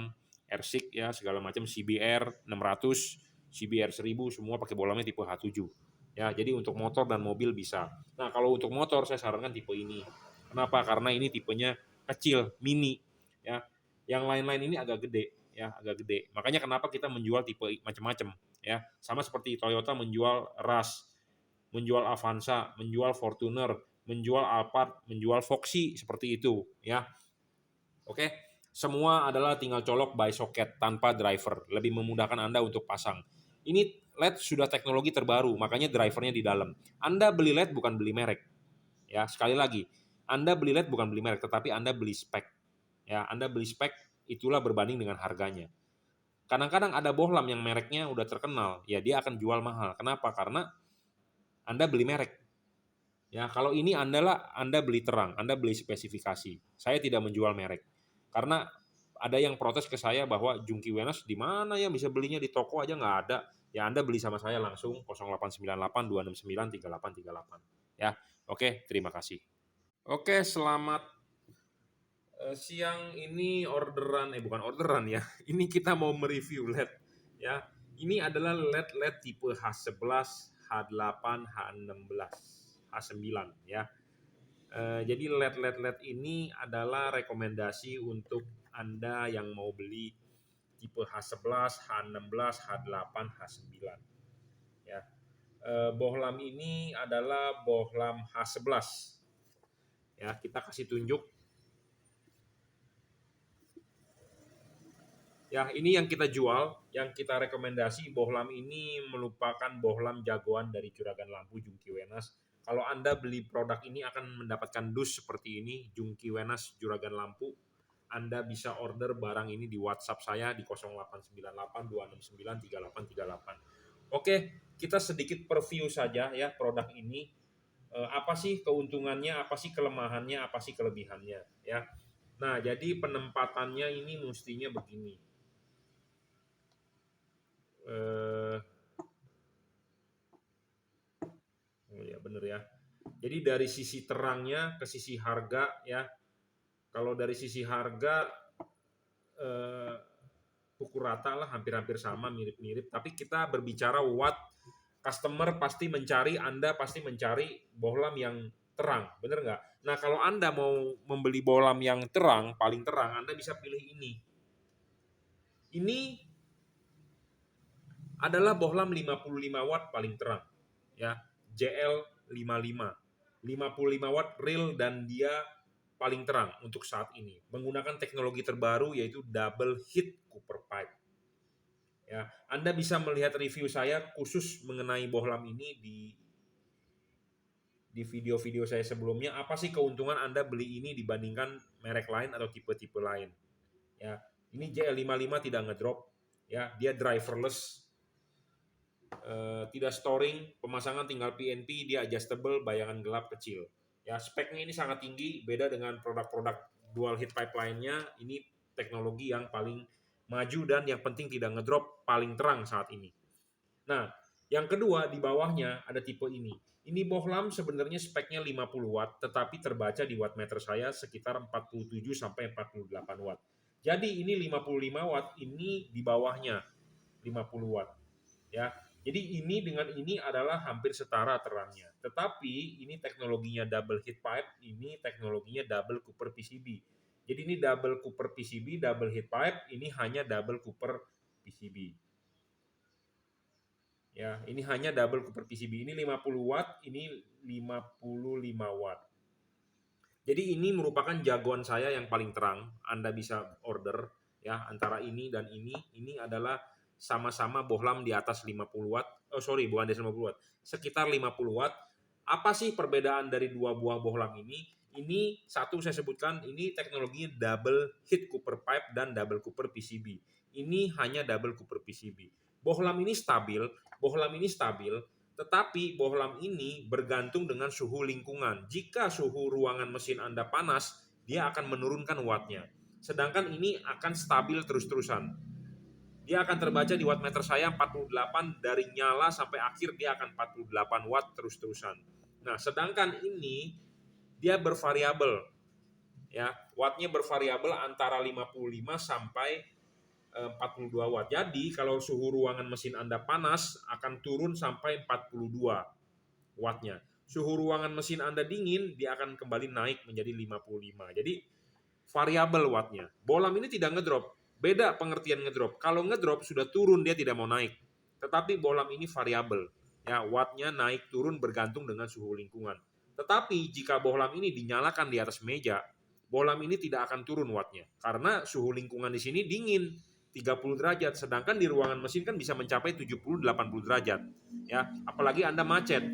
R6 ya, segala macam, CBR 600, CBR 1000, semua pakai bohlamnya tipe H7 ya. Jadi untuk motor dan mobil bisa. Nah, kalau untuk motor saya sarankan tipe ini. Kenapa? Karena ini tipenya kecil, mini ya. Yang lain-lain ini agak gede ya, agak gede. Makanya kenapa kita menjual tipe macam-macam ya. Sama seperti Toyota menjual Rush, menjual Avanza, menjual Fortuner, menjual Alphard, menjual Foxy, seperti itu ya. Oke, semua adalah tinggal colok by socket tanpa driver, lebih memudahkan Anda untuk pasang. Ini LED sudah teknologi terbaru, makanya drivernya di dalam. Anda beli LED bukan beli merek. Ya, sekali lagi, Anda beli LED bukan beli merek, tetapi Anda beli spek. Ya, Anda beli spek, itulah berbanding dengan harganya. Kadang-kadang ada bohlam yang mereknya udah terkenal, ya dia akan jual mahal. Kenapa? Karena Anda beli merek. Ya, kalau ini Anda beli terang, Anda beli spesifikasi. Saya tidak menjual merek. Karena ada yang protes ke saya bahwa Jungki Wenas di mana ya bisa belinya, di toko aja nggak ada. Ya Anda beli sama saya langsung 0898 269 3838. Ya. Oke, terima kasih. Oke, selamat siang. Ini orderan, bukan orderan ya. Ini kita mau mereview LED ya. Ini adalah LED tipe H11, H8, H16, H9 ya. Jadi LED ini adalah rekomendasi untuk Anda yang mau beli tipe H11, H16, H8, H9 ya. Bohlam ini adalah bohlam H11 ya. Kita kasih tunjuk ya. Ini yang kita jual, yang kita rekomendasi. Bohlam ini merupakan bohlam jagoan dari Juragan Lampu Jungki Wenas. Kalau Anda beli produk ini akan mendapatkan dus seperti ini, Jungki Wenas Juragan Lampu. Anda bisa order barang ini di WhatsApp saya di 0898 269 3838. Oke, kita sedikit preview saja ya produk ini. Apa sih keuntungannya, apa sih kelemahannya, apa sih kelebihannya ya. Nah, jadi penempatannya ini mestinya begini. Oh ya, bener ya. Jadi dari sisi terangnya ke sisi harga ya. Kalau dari sisi harga pukul rata lah, hampir-hampir sama, mirip-mirip. Tapi kita berbicara watt Customer pasti mencari, Anda pasti mencari bohlam yang terang, bener nggak? Nah, kalau Anda mau membeli bohlam yang terang, paling terang, Anda bisa pilih ini. Ini adalah bohlam 55 watt paling terang, ya, JL55. 55 watt real dan dia paling terang untuk saat ini. Menggunakan teknologi terbaru yaitu double heat copper pipe. Ya, Anda bisa melihat review saya khusus mengenai bohlam ini di video-video saya sebelumnya. Apa sih keuntungan Anda beli ini dibandingkan merek lain atau tipe-tipe lain? Ya, ini JL55 tidak ngedrop, ya, dia driverless, tidak storing, pemasangan tinggal PNP, dia adjustable, bayangan gelap kecil. Ya, speknya ini sangat tinggi, beda dengan produk-produk dual heat pipe lainnya. Ini teknologi yang paling maju dan yang penting tidak ngedrop, paling terang saat ini. Nah, yang kedua di bawahnya ada tipe ini. Ini bohlam sebenarnya speknya 50 watt, tetapi terbaca di wattmeter saya sekitar 47 sampai 48 watt. Jadi ini 55 watt, ini di bawahnya 50 watt. Ya, jadi ini dengan ini adalah hampir setara terangnya. Tetapi ini teknologinya double heat pipe, ini teknologinya double copper PCB. Jadi ini double copper PCB, double heat pipe, ini hanya double copper PCB. Ya, ini hanya double copper PCB. Ini 50 watt, ini 55 watt. Jadi ini merupakan jagoan saya yang paling terang. Anda bisa order ya antara ini dan ini. Ini adalah sama-sama bohlam di atas 50 watt. Oh sorry, bukan di atas 50 watt. Sekitar 50 watt. Apa sih perbedaan dari dua buah bohlam ini? Ini satu saya sebutkan, ini teknologinya double heat copper pipe dan double copper PCB. Ini hanya double copper PCB. Bohlam ini stabil, tetapi bohlam ini bergantung dengan suhu lingkungan. Jika suhu ruangan mesin Anda panas, dia akan menurunkan wattnya. Sedangkan ini akan stabil terus-terusan. Dia akan terbaca di wattmeter saya 48, dari nyala sampai akhir dia akan 48 watt terus-terusan. Nah, sedangkan ini dia bervariabel. Ya, wattnya bervariabel antara 55 sampai 42 watt. Jadi kalau suhu ruangan mesin Anda panas akan turun sampai 42 wattnya. Suhu ruangan mesin Anda dingin, dia akan kembali naik menjadi 55. Jadi variabel wattnya. Bohlam ini tidak ngedrop. Beda pengertian ngedrop. Kalau ngedrop sudah turun, dia tidak mau naik. Tetapi bohlam ini variabel. Ya, wattnya naik turun bergantung dengan suhu lingkungan. Tetapi jika bohlam ini dinyalakan di atas meja, bohlam ini tidak akan turun wattnya. Karena suhu lingkungan di sini dingin. 30 derajat, sedangkan di ruangan mesin kan bisa mencapai 70-80 derajat. Ya, apalagi Anda macet,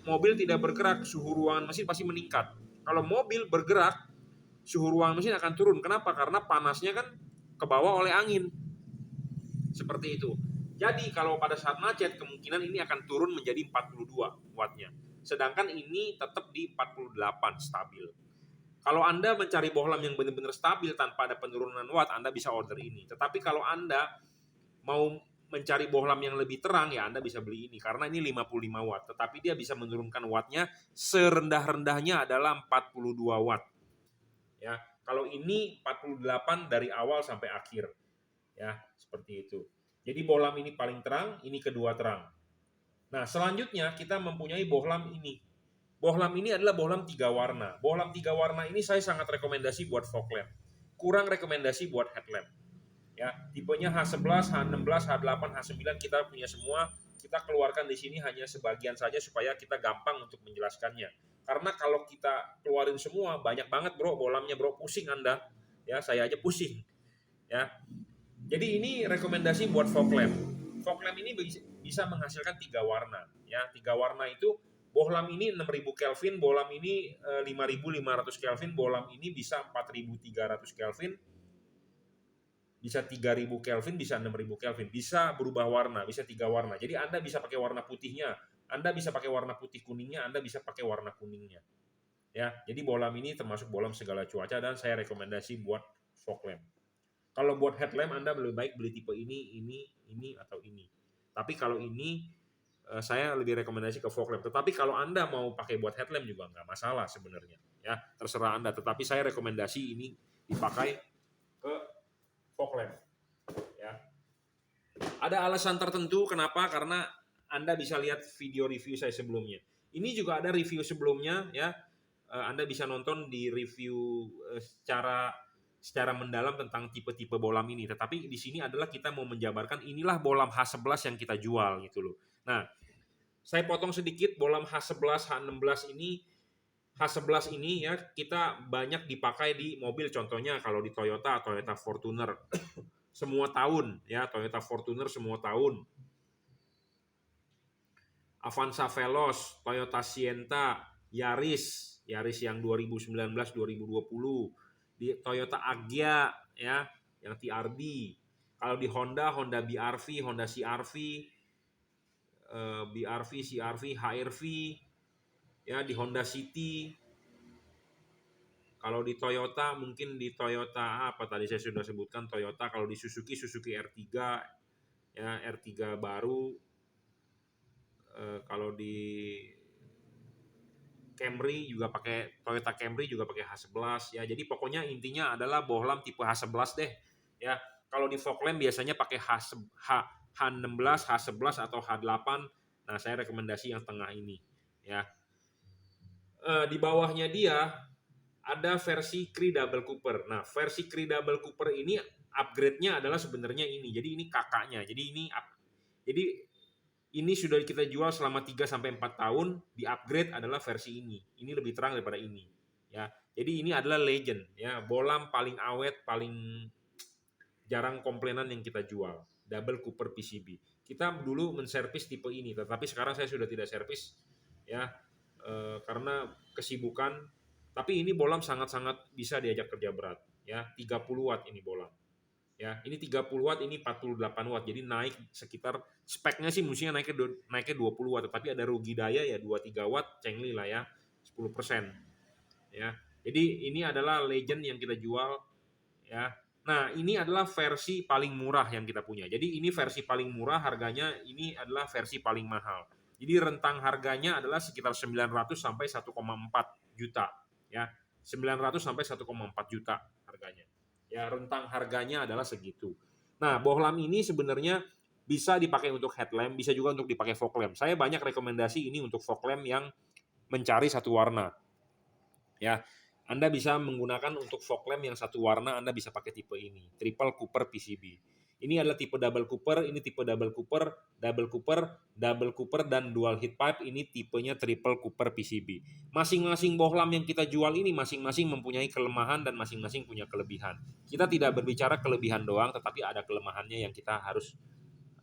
mobil tidak bergerak, suhu ruangan mesin pasti meningkat. Kalau mobil bergerak, suhu ruangan mesin akan turun. Kenapa? Karena panasnya kan kebawa oleh angin. Seperti itu. Jadi kalau pada saat macet, kemungkinan ini akan turun menjadi 42 wattnya. Sedangkan ini tetap di 48 stabil. Kalau Anda mencari bohlam yang benar-benar stabil tanpa ada penurunan watt, Anda bisa order ini. Tetapi kalau Anda mau mencari bohlam yang lebih terang, ya Anda bisa beli ini. Karena ini 55 watt. Tetapi dia bisa menurunkan wattnya serendah-rendahnya adalah 42 watt. Ya, kalau ini 48 dari awal sampai akhir. Ya, seperti itu. Jadi bohlam ini paling terang, ini kedua terang. Nah, selanjutnya kita mempunyai bohlam ini. Bohlam ini adalah bohlam 3 warna. Bohlam 3 warna ini saya sangat rekomendasi buat fog lamp. Kurang rekomendasi buat headlamp. Ya, tipenya H11, H16, H8, H9 kita punya semua. Kita keluarkan di sini hanya sebagian saja supaya kita gampang untuk menjelaskannya. Karena kalau kita keluarin semua, banyak banget bro bohlamnya bro, pusing Anda. Ya, saya aja pusing. Ya. Jadi ini rekomendasi buat fog lamp. Fog lamp ini bisa menghasilkan 3 warna. Ya, 3 warna itu bohlam ini 6000 Kelvin, bohlam ini 5500 Kelvin, bohlam ini bisa 4300 Kelvin, bisa 3000 Kelvin, bisa 6000 Kelvin, bisa berubah warna, bisa 3 warna. Jadi Anda bisa pakai warna putihnya, Anda bisa pakai warna putih kuningnya, Anda bisa pakai warna kuningnya. Ya, jadi bohlam ini termasuk bohlam segala cuaca dan saya rekomendasi buat fog lamp. Kalau buat headlamp Anda lebih baik beli tipe ini atau ini. Tapi kalau ini saya lebih rekomendasi ke fog lamp. Tetapi kalau Anda mau pakai buat headlamp juga nggak masalah sebenarnya. Ya, terserah Anda. Tetapi saya rekomendasi ini dipakai ke fog lamp. Ya. Ada alasan tertentu kenapa? Karena Anda bisa lihat video review saya sebelumnya. Ini juga ada review sebelumnya ya. Anda bisa nonton di review secara mendalam tentang tipe-tipe bolam ini. Tetapi di sini adalah kita mau menjabarkan inilah bolam H11 yang kita jual gitu loh. Nah, saya potong sedikit bolam H11, H16 ini. H11 ini ya kita banyak dipakai di mobil, contohnya kalau di Toyota Fortuner semua tahun ya, Toyota Fortuner semua tahun. Avanza Veloz, Toyota Sienta, Yaris yang 2019-2020, di Toyota Agya ya, yang TRD. Kalau di Honda BRV, Honda CRV, BRV, CRV, HRV, ya di Honda City. Kalau di Toyota mungkin di Toyota apa tadi saya sudah sebutkan Toyota. Kalau di Suzuki R3 ya, R3 baru. Kalau di Camry juga pakai Toyota Camry juga pakai H11 ya. Jadi pokoknya intinya adalah bohlam tipe H11 deh ya. Kalau di Vogtland biasanya pakai H16, H11 atau H8. Nah, saya rekomendasi yang tengah ini ya. Di bawahnya dia ada versi Cree Double Cooper. Nah, versi Cree Double Cooper ini upgrade-nya adalah sebenarnya ini. Jadi ini kakaknya. Jadi ini sudah kita jual selama 3 sampai 4 tahun, di upgrade adalah versi ini. Ini lebih terang daripada ini, ya. Jadi ini adalah legend, ya, bolam paling awet, paling jarang komplainan yang kita jual, Double Cooper PCB. Kita dulu menservis tipe ini, tetapi sekarang saya sudah tidak servis, ya, karena kesibukan. Tapi ini bolam sangat-sangat bisa diajak kerja berat, ya, 30 watt ini bolam. Ya, ini 30 watt, ini 48 watt. Jadi naik sekitar speknya sih mestinya naiknya 20 watt, tetapi ada rugi daya ya 2-3 watt cengli lah ya, 10%. Ya. Jadi ini adalah legend yang kita jual ya. Nah, ini adalah versi paling murah yang kita punya. Jadi ini versi paling murah, harganya ini adalah versi paling mahal. Jadi rentang harganya adalah sekitar 900 sampai 1,4 juta ya. 900 sampai 1,4 juta harganya. Ya, rentang harganya adalah segitu. Nah, bohlam ini sebenarnya bisa dipakai untuk headlamp, bisa juga untuk dipakai fog lamp. Saya banyak rekomendasi ini untuk fog lamp yang mencari satu warna. Ya, Anda bisa menggunakan untuk fog lamp yang satu warna, Anda bisa pakai tipe ini, Triple Cooper PCB. Ini adalah tipe Double Cooper, ini tipe Double Cooper, Double Cooper, Double Cooper, dan Dual Heat Pipe, ini tipenya Triple Cooper PCB. Masing-masing bohlam yang kita jual ini masing-masing mempunyai kelemahan dan masing-masing punya kelebihan. Kita tidak berbicara kelebihan doang, tetapi ada kelemahannya yang kita harus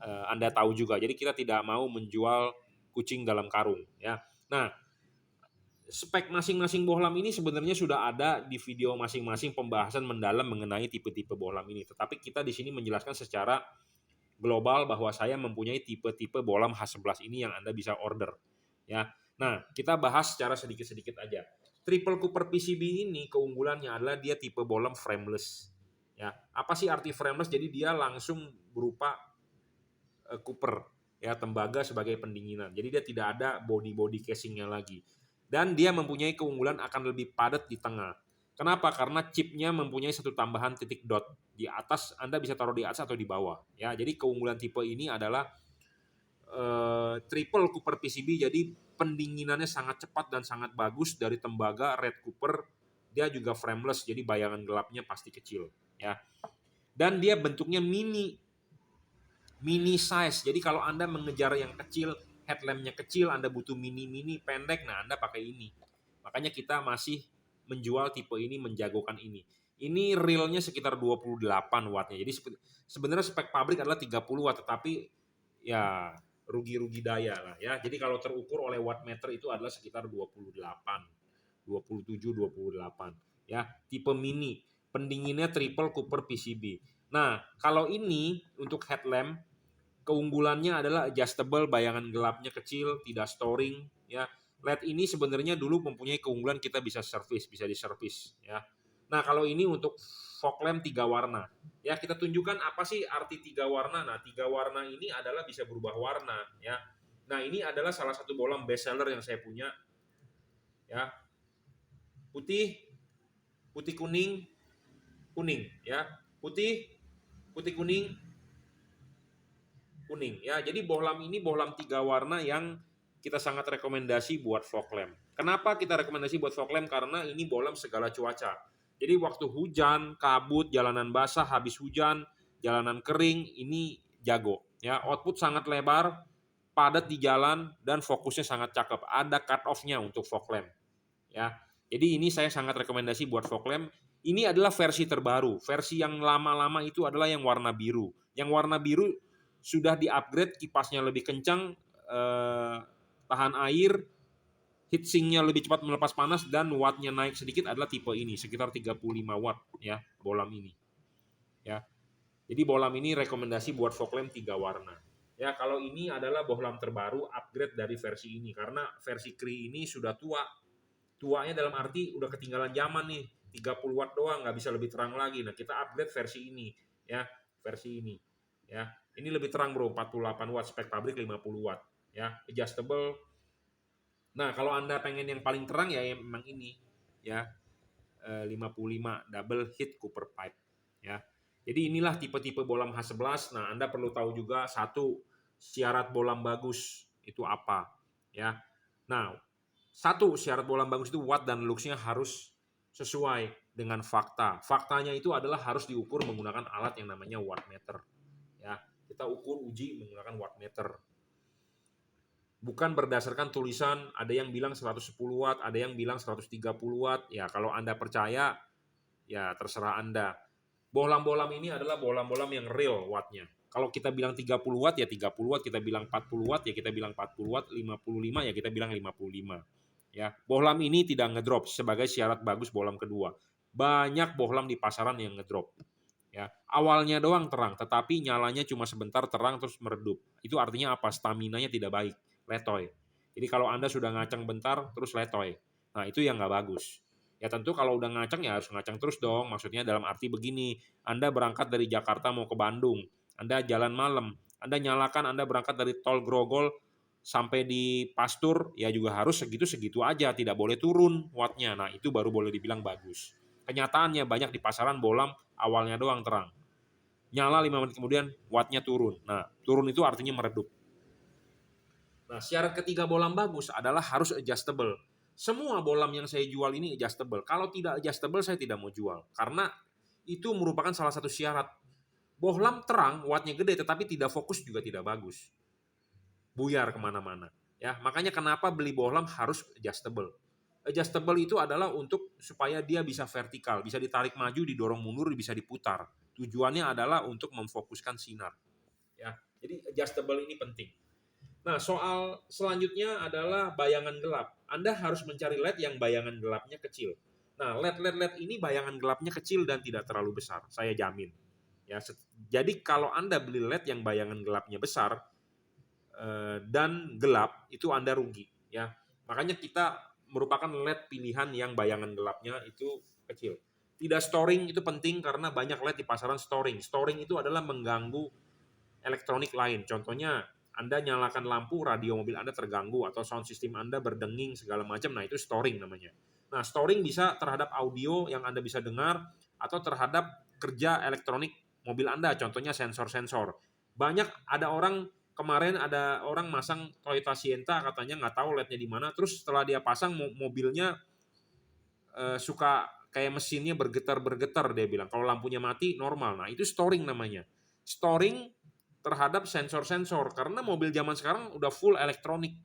Anda tahu juga. Jadi kita tidak mau menjual kucing dalam karung, ya. Nah, spek masing-masing bohlam ini sebenarnya sudah ada di video masing-masing pembahasan mendalam mengenai tipe-tipe bohlam ini. Tetapi kita di sini menjelaskan secara global bahwa saya mempunyai tipe-tipe bohlam H11 ini yang Anda bisa order. Ya. Nah, kita bahas secara sedikit-sedikit aja. Triple Cooper PCB ini keunggulannya adalah dia tipe bohlam frameless. Ya. Apa sih arti frameless? Jadi dia langsung berupa Cooper, ya, tembaga sebagai pendinginan. Jadi dia tidak ada body casingnya lagi. Dan dia mempunyai keunggulan akan lebih padat di tengah. Kenapa? Karena chipnya mempunyai satu tambahan titik dot di atas. Anda bisa taruh di atas atau di bawah. Ya, jadi keunggulan tipe ini adalah triple Cooper PCB. Jadi pendinginannya sangat cepat dan sangat bagus dari tembaga Red Cooper. Dia juga frameless, jadi bayangan gelapnya pasti kecil. Ya, dan dia bentuknya mini size. Jadi kalau Anda mengejar yang kecil, headlampnya kecil, Anda butuh mini pendek, nah Anda pakai ini. Makanya kita masih menjual tipe ini, menjagokan ini. Ini realnya sekitar 28 wattnya. Jadi sebenarnya spek pabrik adalah 30 watt, tetapi ya rugi-rugi daya lah ya. Jadi kalau terukur oleh wattmeter itu adalah sekitar 27, 28 ya. Tipe mini, pendinginnya triple Cooper PCB. Nah, kalau ini untuk headlamp, keunggulannya adalah adjustable, bayangan gelapnya kecil, tidak storing ya. LED ini sebenarnya dulu mempunyai keunggulan kita bisa diservis ya. Nah, kalau ini untuk fog lamp 3 warna. Ya, kita tunjukkan apa sih arti 3 warna. Nah, 3 warna ini adalah bisa berubah warna ya. Nah, ini adalah salah satu bohlam best seller yang saya punya ya. Putih, putih kuning, kuning ya. Putih, putih kuning, kuning ya. Jadi bohlam ini bohlam 3 warna yang kita sangat rekomendasi buat fog lamp. Kenapa kita rekomendasi buat fog lamp? Karena ini bohlam segala cuaca. Jadi waktu hujan, kabut, jalanan basah, habis hujan, jalanan kering, ini jago ya. Output sangat lebar, padat di jalan, dan fokusnya sangat cakep. Ada cut off-nya untuk fog lamp ya. Jadi ini saya sangat rekomendasi buat fog lamp. Ini adalah versi terbaru. Versi yang lama-lama itu adalah yang warna biru. Yang warna biru sudah di-upgrade, kipasnya lebih kencang, tahan air, heatsinknya lebih cepat melepas panas, dan wattnya naik sedikit adalah tipe ini, sekitar 35 watt ya, bohlam ini. Ya. Jadi bohlam ini rekomendasi buat fog lamp 3 warna. Ya, kalau ini adalah bohlam terbaru, upgrade dari versi ini, karena versi Cree ini sudah tua. Tuanya dalam arti udah ketinggalan zaman nih, 30 watt doang, nggak bisa lebih terang lagi. Nah, kita upgrade versi ini ya, versi ini ya. Ini lebih terang bro, 48 watt, spek pabrik 50 watt ya, adjustable. Nah, kalau Anda pengen yang paling terang ya memang ini ya, 55 double heat Cooper pipe ya. Jadi inilah tipe-tipe bohlam H11. Nah, Anda perlu tahu juga satu, syarat bohlam bagus itu apa ya. Nah, satu syarat bohlam bagus itu watt dan lux-nya harus sesuai dengan fakta. Faktanya itu adalah harus diukur menggunakan alat yang namanya wattmeter ya. Kita ukur uji menggunakan wattmeter. Bukan berdasarkan tulisan, ada yang bilang 110 watt, ada yang bilang 130 watt. Ya, kalau Anda percaya, ya terserah Anda. Bohlam-bohlam ini adalah bohlam-bohlam yang real wattnya. Kalau kita bilang 30 watt, ya 30 watt. Kita bilang 40 watt, ya kita bilang 40 watt. 55, ya kita bilang 55. Ya, bohlam ini tidak ngedrop sebagai syarat bagus bohlam kedua. Banyak bohlam di pasaran yang ngedrop. Ya, awalnya doang terang, tetapi nyalanya cuma sebentar terang terus meredup. Itu artinya apa? Staminanya tidak baik, letoy. Jadi kalau Anda sudah ngacang bentar terus letoy. Nah, itu yang nggak bagus. Ya tentu kalau udah ngacang ya harus ngacang terus dong. Maksudnya dalam arti begini, Anda berangkat dari Jakarta mau ke Bandung, Anda jalan malam, Anda nyalakan, Anda berangkat dari Tol Grogol sampai di Pastur, ya juga harus segitu-segitu aja, tidak boleh turun wattnya. Nah, itu baru boleh dibilang bagus. Kenyataannya banyak di pasaran bohlam awalnya doang terang. Nyala 5 menit kemudian wattnya turun. Nah, turun itu artinya meredup. Nah, syarat ketiga bohlam bagus adalah harus adjustable. Semua bohlam yang saya jual ini adjustable. Kalau tidak adjustable, saya tidak mau jual. Karena itu merupakan salah satu syarat. Bohlam terang, wattnya gede, tetapi tidak fokus juga tidak bagus. Buyar kemana-mana. Ya, makanya kenapa beli bohlam harus adjustable. Adjustable itu adalah untuk supaya dia bisa vertikal, bisa ditarik maju, didorong mundur, bisa diputar. Tujuannya adalah untuk memfokuskan sinar. Ya, jadi adjustable ini penting. Nah, soal selanjutnya adalah bayangan gelap. Anda harus mencari LED yang bayangan gelapnya kecil. Nah, LED ini bayangan gelapnya kecil dan tidak terlalu besar, saya jamin. Ya, jadi kalau Anda beli LED yang bayangan gelapnya besar dan gelap, itu Anda rugi. Ya, makanya kita merupakan LED pilihan yang bayangan gelapnya itu kecil. Tidak storing itu penting karena banyak LED di pasaran storing. Storing itu adalah mengganggu elektronik lain. Contohnya Anda nyalakan lampu, radio mobil Anda terganggu, atau sound system Anda berdenging segala macam. Nah, itu storing namanya. Nah, storing bisa terhadap audio yang Anda bisa dengar atau terhadap kerja elektronik mobil Anda, contohnya sensor-sensor. Banyak kemarin ada orang masang Toyota Sienta, katanya nggak tahu LED-nya di mana, terus setelah dia pasang mobilnya suka kayak mesinnya bergetar-bergetar, dia bilang. Kalau lampunya mati normal. Nah, itu storing namanya. Storing terhadap sensor-sensor, karena mobil zaman sekarang udah full elektronik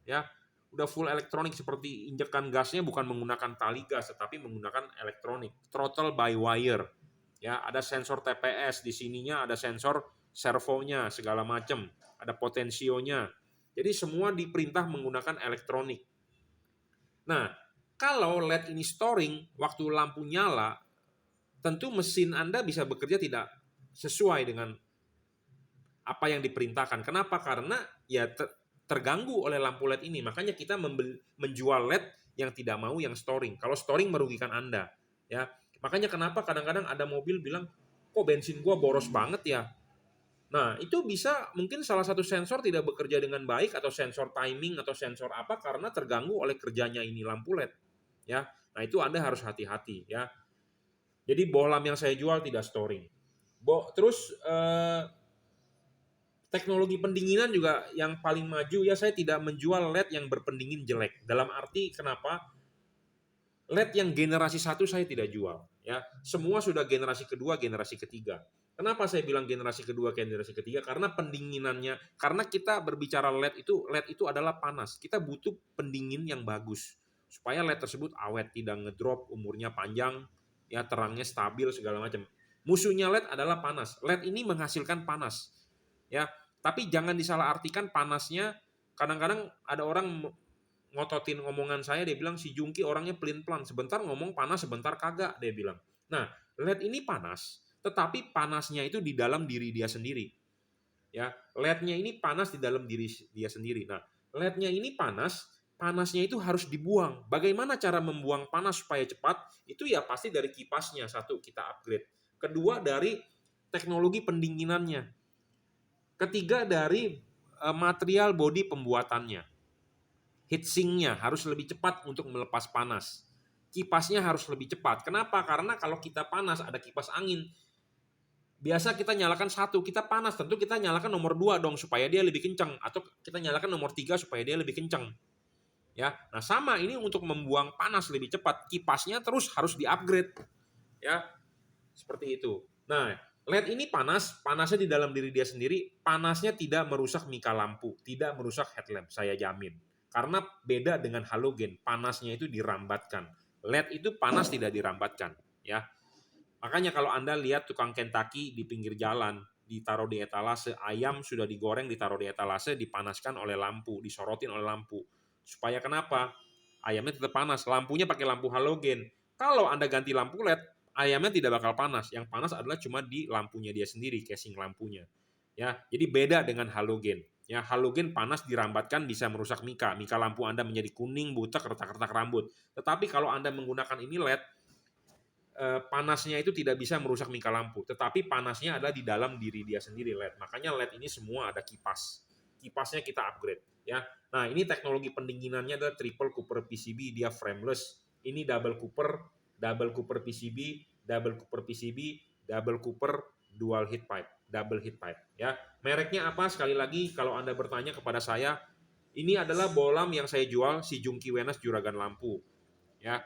ya, udah full elektronik, seperti injekan gasnya bukan menggunakan tali gas tetapi menggunakan elektronik, throttle by wire ya, ada sensor TPS di sininya, ada sensor servonya segala macam, ada potensionya, jadi semua diperintah menggunakan elektronik. Nah, kalau LED ini storing, waktu lampu nyala tentu mesin Anda bisa bekerja tidak sesuai dengan apa yang diperintahkan. Kenapa? Karena ya terganggu oleh lampu LED ini. Makanya kita menjual LED yang tidak mau yang storing. Kalau storing merugikan Anda, ya. Makanya kenapa kadang-kadang ada mobil bilang, kok bensin gua boros banget ya. Nah, itu bisa mungkin salah satu sensor tidak bekerja dengan baik, atau sensor timing, atau sensor apa, karena terganggu oleh kerjanya ini lampu LED, ya. Nah, itu Anda harus hati-hati, ya. Jadi bohlam yang saya jual tidak storing. Terus Teknologi pendinginan juga yang paling maju ya, saya tidak menjual LED yang berpendingin jelek. Dalam arti kenapa? LED yang generasi 1 saya tidak jual ya. Semua sudah generasi kedua, generasi ketiga. Kenapa saya bilang generasi kedua, generasi ketiga? Karena pendinginannya, karena kita berbicara LED itu adalah panas. Kita butuh pendingin yang bagus supaya LED tersebut awet, tidak ngedrop, umurnya panjang, ya terangnya stabil segala macam. Musuhnya LED adalah panas. LED ini menghasilkan panas. Ya, tapi jangan disalahartikan panasnya. Kadang-kadang ada orang ngototin omongan saya, dia bilang si Jungki orangnya pelin-pelan, sebentar ngomong panas, sebentar kagak, dia bilang. Nah, LED ini panas, tetapi panasnya itu di dalam diri dia sendiri. Ya, LED-nya ini panas di dalam diri dia sendiri. Nah, LED-nya ini panas, panasnya itu harus dibuang. Bagaimana cara membuang panas supaya cepat? Itu ya pasti dari kipasnya, satu kita upgrade. Kedua dari teknologi pendinginannya. Ketiga dari material body pembuatannya. Heatsinknya harus lebih cepat untuk melepas panas. Kipasnya harus lebih cepat. Kenapa? Karena kalau kita panas ada kipas angin. Biasa kita nyalakan satu, kita panas, tentu kita nyalakan nomor 2 dong supaya dia lebih kencang, atau kita nyalakan nomor 3 supaya dia lebih kencang. Ya, nah sama ini untuk membuang panas lebih cepat, kipasnya terus harus di-upgrade. Ya, seperti itu. Nah, LED ini panasnya di dalam diri dia sendiri, panasnya tidak merusak mika lampu, tidak merusak headlamp, saya jamin. Karena beda dengan halogen, panasnya itu dirambatkan. LED itu panas tidak dirambatkan, ya. Makanya kalau Anda lihat tukang Kentucky di pinggir jalan, ditaruh di etalase, ayam sudah digoreng ditaruh di etalase, dipanaskan oleh lampu, disorotin oleh lampu. Supaya kenapa? Ayamnya tetap panas, lampunya pakai lampu halogen. Kalau Anda ganti lampu LED, ayamnya tidak bakal panas. Yang panas adalah cuma di lampunya dia sendiri, casing lampunya. Ya, jadi beda dengan halogen. Ya, halogen panas dirambatkan bisa merusak mika. Mika lampu Anda menjadi kuning, butek, retak-retak rambut. Tetapi kalau Anda menggunakan ini LED, panasnya itu tidak bisa merusak mika lampu, tetapi panasnya adalah di dalam diri dia sendiri LED. Makanya LED ini semua ada kipas. Kipasnya kita upgrade ya. Nah, ini teknologi pendinginannya adalah triple Cooper PCB, dia frameless. Ini double Cooper PCB, double Cooper PCB, double Cooper dual heat pipe, double heat pipe ya. Mereknya apa? Sekali lagi kalau Anda bertanya kepada saya, ini adalah bolam yang saya jual si Jungki Wenas Juragan Lampu ya.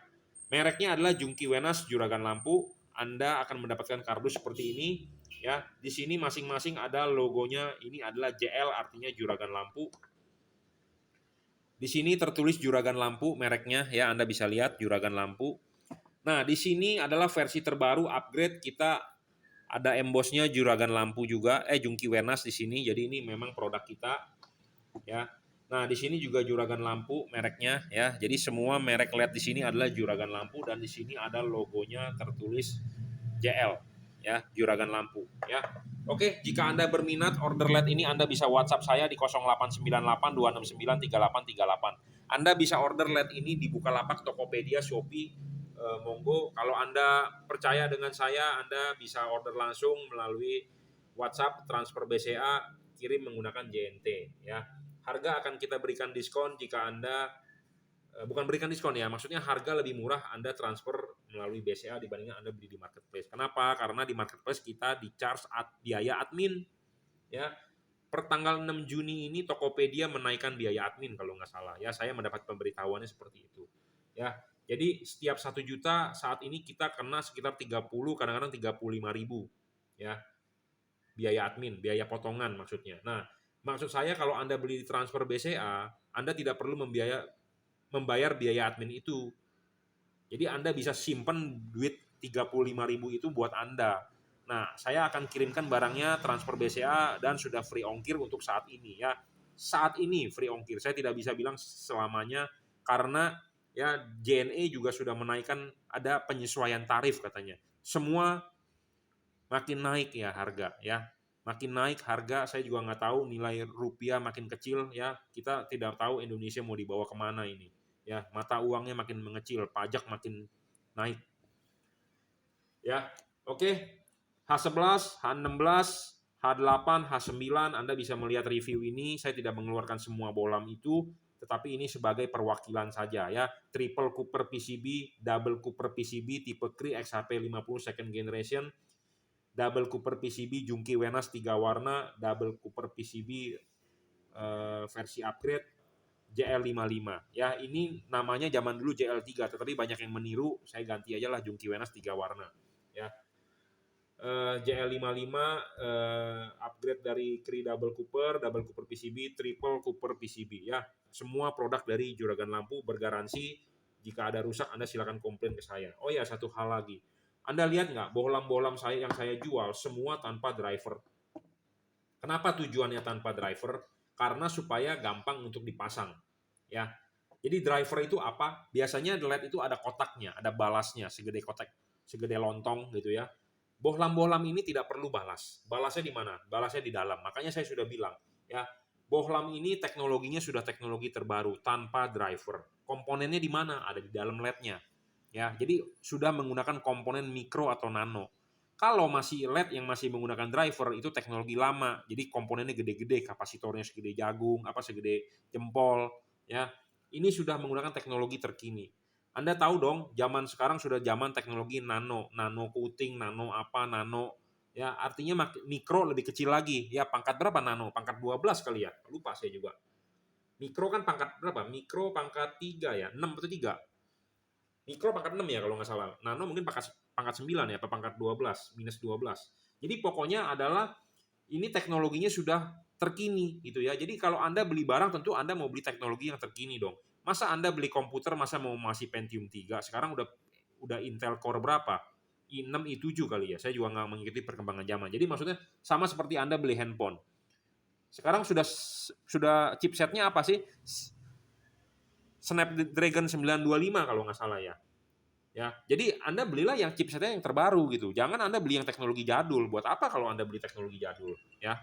Mereknya adalah Jungki Wenas Juragan Lampu. Anda akan mendapatkan kardus seperti ini ya. Di sini masing-masing ada logonya. Ini adalah JL artinya Juragan Lampu. Di sini tertulis Juragan Lampu mereknya ya, Anda bisa lihat Juragan Lampu. Nah, di sini adalah versi terbaru upgrade, kita ada embossnya Juragan Lampu juga, Jungki Wenas di sini. Jadi ini memang produk kita ya. Nah, di sini juga Juragan Lampu mereknya ya. Jadi semua merek LED di sini adalah Juragan Lampu, dan di sini ada logonya tertulis JL ya, Juragan Lampu ya. Oke, jika Anda berminat order LED ini, Anda bisa WhatsApp saya di 0898 269 3838. Anda bisa order LED ini di Bukalapak, Tokopedia, Shopee. Monggo, kalau Anda percaya dengan saya, Anda bisa order langsung melalui WhatsApp, transfer BCA, kirim menggunakan JNT ya. Harga akan kita berikan diskon jika Anda bukan berikan diskon ya, maksudnya harga lebih murah Anda transfer melalui BCA dibandingkan Anda beli di marketplace. Kenapa? Karena di marketplace kita di charge biaya admin ya. Per tanggal 6 Juni ini Tokopedia menaikkan biaya admin kalau nggak salah ya. Saya mendapat pemberitahuannya seperti itu ya. Jadi setiap 1 juta saat ini kita kena sekitar 30, kadang-kadang 35.000 ya. Biaya admin, biaya potongan maksudnya. Nah, maksud saya kalau Anda beli di transfer BCA, Anda tidak perlu membayar biaya admin itu. Jadi Anda bisa simpen duit 35.000 itu buat Anda. Nah, saya akan kirimkan barangnya transfer BCA dan sudah free ongkir untuk saat ini ya. Saat ini free ongkir. Saya tidak bisa bilang selamanya karena ya JNE juga sudah menaikkan, ada penyesuaian tarif katanya. Semua makin naik ya harga ya. Makin naik harga, saya juga nggak tahu, nilai rupiah makin kecil ya. Kita tidak tahu Indonesia mau dibawa kemana ini. Ya, mata uangnya makin mengecil, pajak makin naik. Ya, oke. H11, H16, H8, H9, Anda bisa melihat review ini. Saya tidak mengeluarkan semua bolam itu, tetapi ini sebagai perwakilan saja ya. Triple Cooper PCB, double Cooper PCB, tipe Cree XHP 50 second generation. double Cooper PCB Junkei Wenas 3 warna, double Cooper PCB versi upgrade JL55. Ya, ini namanya zaman dulu JL3, tetapi banyak yang meniru, saya ganti aja lah Junkei Wenas 3 warna. Ya. JL55 upgrade dari Cree double Cooper PCB, triple Cooper PCB ya. Semua produk dari Juragan Lampu bergaransi. Jika ada rusak Anda silakan komplain ke saya. Oh ya, satu hal lagi. Anda lihat nggak bohlam-bohlam saya yang saya jual semua tanpa driver. Kenapa tujuannya tanpa driver? Karena supaya gampang untuk dipasang. Ya. Jadi driver itu apa? Biasanya LED itu ada kotaknya, ada balasnya segede kotak, segede lontong gitu ya. Bohlam-bohlam ini tidak perlu balas. Balasnya di mana? Balasnya di dalam. Makanya saya sudah bilang, ya, bohlam ini teknologinya sudah teknologi terbaru tanpa driver. Komponennya di mana? Ada di dalam LED-nya. Ya, jadi sudah menggunakan komponen mikro atau nano. Kalau masih LED yang masih menggunakan driver itu teknologi lama. Jadi komponennya gede-gede, kapasitornya segede jagung, segede jempol, ya. Ini sudah menggunakan teknologi terkini. Anda tahu dong, zaman sekarang sudah zaman teknologi nano coating, nano, ya artinya mikro lebih kecil lagi. Ya pangkat berapa nano? Pangkat 12 kali ya? Lupa saya juga. Mikro kan pangkat berapa? Mikro pangkat 3 ya? 6 atau 3? Mikro pangkat 6 ya kalau nggak salah. Nano mungkin pangkat 9 ya, apa pangkat 12, minus 12. Jadi pokoknya adalah ini teknologinya sudah terkini gitu ya. Jadi kalau Anda beli barang tentu Anda mau beli teknologi yang terkini dong. Masa Anda beli komputer masa mau masih Pentium 3? Sekarang udah Intel Core berapa? i6, i7 kali ya. Saya juga nggak mengikuti perkembangan zaman. Jadi maksudnya sama seperti Anda beli handphone. Sekarang sudah chipsetnya apa sih? Snapdragon 925 kalau nggak salah ya. Ya, jadi Anda belilah yang chipsetnya yang terbaru gitu. Jangan Anda beli yang teknologi jadul. Buat apa kalau Anda beli teknologi jadul? Ya.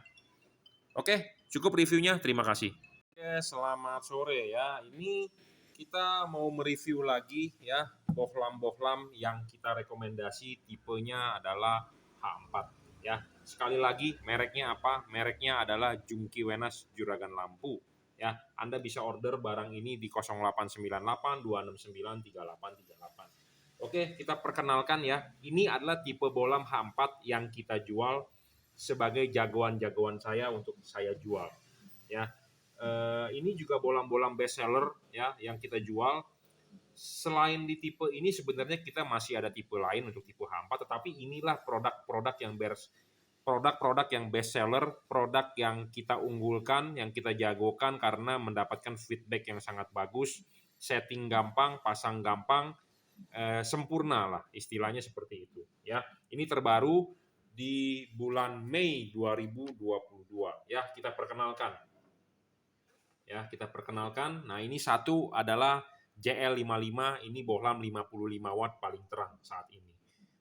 Oke, cukup reviewnya. Terima kasih. Oke, selamat sore ya. Ini kita mau mereview lagi ya bohlam-bohlam yang kita rekomendasi, tipenya adalah H4 ya. Sekali lagi mereknya apa? Mereknya adalah Junkei Wenas Juragan Lampu ya. Anda bisa order barang ini di 0898 269 3838. Oke, kita perkenalkan ya. Ini adalah tipe bohlam H4 yang kita jual sebagai jagoan-jagoan saya untuk saya jual ya. Ini juga bohlam-bohlam best seller ya yang kita jual. Selain di tipe ini sebenarnya kita masih ada tipe lain untuk tipe H4, tetapi inilah produk-produk yang best seller, produk yang kita unggulkan, yang kita jagokan karena mendapatkan feedback yang sangat bagus, setting gampang, pasang gampang, sempurna lah istilahnya seperti itu ya. Ini terbaru di bulan Mei 2022 ya, kita perkenalkan. Ya, kita perkenalkan. Nah, ini satu adalah JL55, ini bohlam 55 watt paling terang saat ini.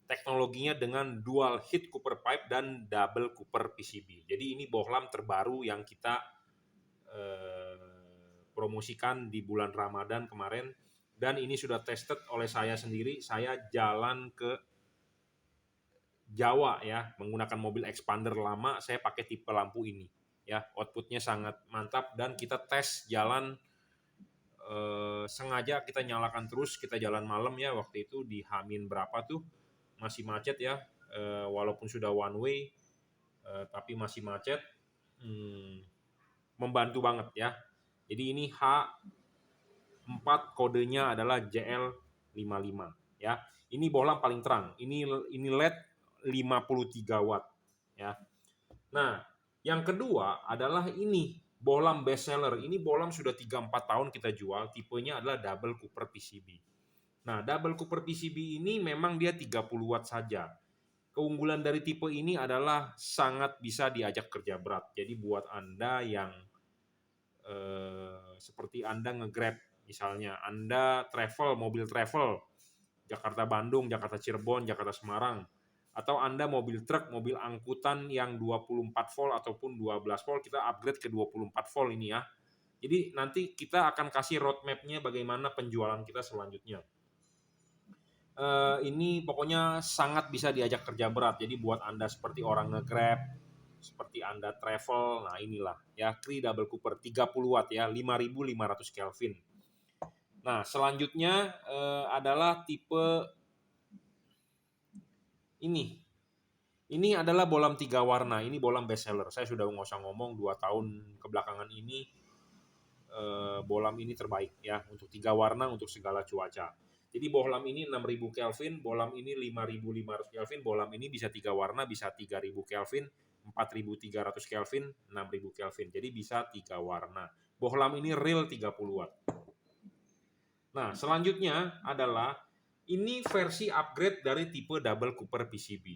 Teknologinya dengan dual heat cooper pipe dan double cooper PCB. Jadi ini bohlam terbaru yang kita promosikan di bulan Ramadan kemarin, dan ini sudah tested oleh saya sendiri. Saya jalan ke Jawa ya, menggunakan mobil expander lama, saya pakai tipe lampu ini. Ya, outputnya sangat mantap dan kita tes jalan sengaja kita nyalakan terus, kita jalan malam ya waktu itu di Hamin berapa tuh, masih macet ya, walaupun sudah one way tapi masih macet, membantu banget ya. Jadi ini H4 kodenya adalah JL55 ya. Ini bohlam paling terang, ini LED 53 watt ya. Nah, yang kedua adalah ini bohlam best seller. Ini bohlam sudah 3-4 tahun kita jual, tipenya adalah double Cooper PCB. Nah, double Cooper PCB ini memang dia 30 watt saja. Keunggulan dari tipe ini adalah sangat bisa diajak kerja berat. Jadi buat Anda yang seperti Anda nge-Grab, misalnya Anda mobil travel, Jakarta Bandung, Jakarta Cirebon, Jakarta Semarang, atau Anda mobil truk, mobil angkutan yang 24 volt ataupun 12 volt, kita upgrade ke 24 volt ini ya. Jadi nanti kita akan kasih roadmap-nya bagaimana penjualan kita selanjutnya. Ini pokoknya sangat bisa diajak kerja berat. Jadi buat Anda seperti orang nge-Grab, seperti Anda travel, nah inilah ya, Cree double Cooper 30 watt ya, 5500 Kelvin. Nah, selanjutnya adalah tipe ini. Ini adalah bohlam 3 warna, ini bohlam best seller. Saya sudah nggak usah ngomong 2 tahun kebelakangan ini bohlam ini terbaik ya untuk 3 warna untuk segala cuaca. Jadi bohlam ini 6000 Kelvin, bohlam ini 5500 Kelvin, bohlam ini bisa 3 warna, bisa 3000 Kelvin, 4300 Kelvin, 6000 Kelvin. Jadi bisa 3 warna. Bohlam ini real 30 watt. Nah, selanjutnya adalah ini versi upgrade dari tipe double Cooper PCB.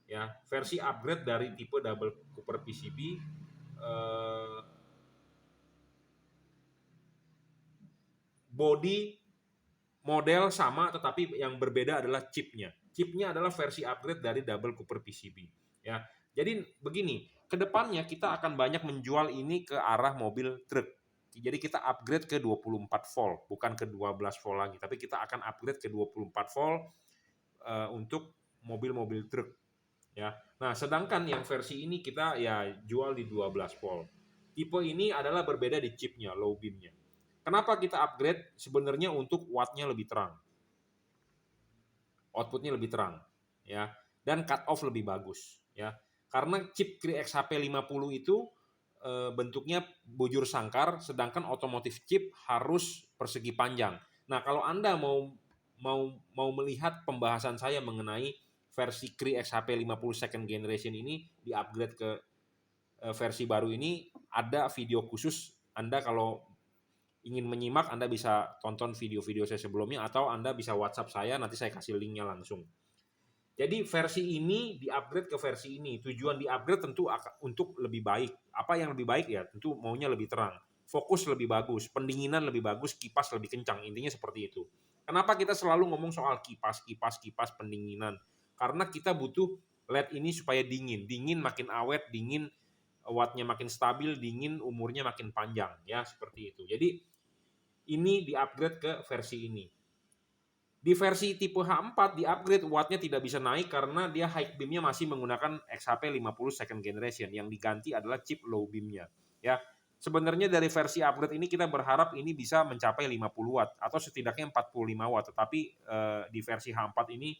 Ya, versi upgrade dari tipe double Cooper PCB body model sama tetapi yang berbeda adalah chipnya. Chipnya adalah versi upgrade dari double Cooper PCB. Ya, jadi begini, kedepannya kita akan banyak menjual ini ke arah mobil truk. Jadi kita upgrade ke 24 volt, bukan ke 12 volt lagi, tapi kita akan upgrade ke 24 volt untuk mobil-mobil truk. Ya, nah sedangkan yang versi ini kita ya jual di 12 volt. Tipe ini adalah berbeda di chipnya, low beamnya. Kenapa kita upgrade? Sebenarnya untuk wattnya lebih terang, outputnya lebih terang, ya, dan cut off lebih bagus, ya. Karena chip Cree XHP50 itu bentuknya bujur sangkar, sedangkan otomotif chip harus persegi panjang. Nah, kalau Anda mau melihat pembahasan saya mengenai versi Cree XHP50 second generation ini di upgrade ke versi baru ini, ada video khusus. Anda kalau ingin menyimak, Anda bisa tonton video-video saya sebelumnya atau Anda bisa WhatsApp saya, nanti saya kasih linknya langsung. Jadi versi ini di-upgrade ke versi ini. Tujuan di-upgrade tentu untuk lebih baik. Apa yang lebih baik ya? Tentu maunya lebih terang. Fokus lebih bagus, pendinginan lebih bagus, kipas lebih kencang. Intinya seperti itu. Kenapa kita selalu ngomong soal kipas, pendinginan? Karena kita butuh LED ini supaya dingin. Dingin makin awet, dingin wattnya makin stabil, dingin umurnya makin panjang. Ya, seperti itu. Jadi ini di-upgrade ke versi ini. Di versi tipe H4 di-upgrade wattnya tidak bisa naik karena dia high beamnya masih menggunakan XHP50 second generation, yang diganti adalah chip low beamnya. Ya, sebenarnya dari versi upgrade ini kita berharap ini bisa mencapai 50 watt atau setidaknya 45 watt, tetapi di versi H4 ini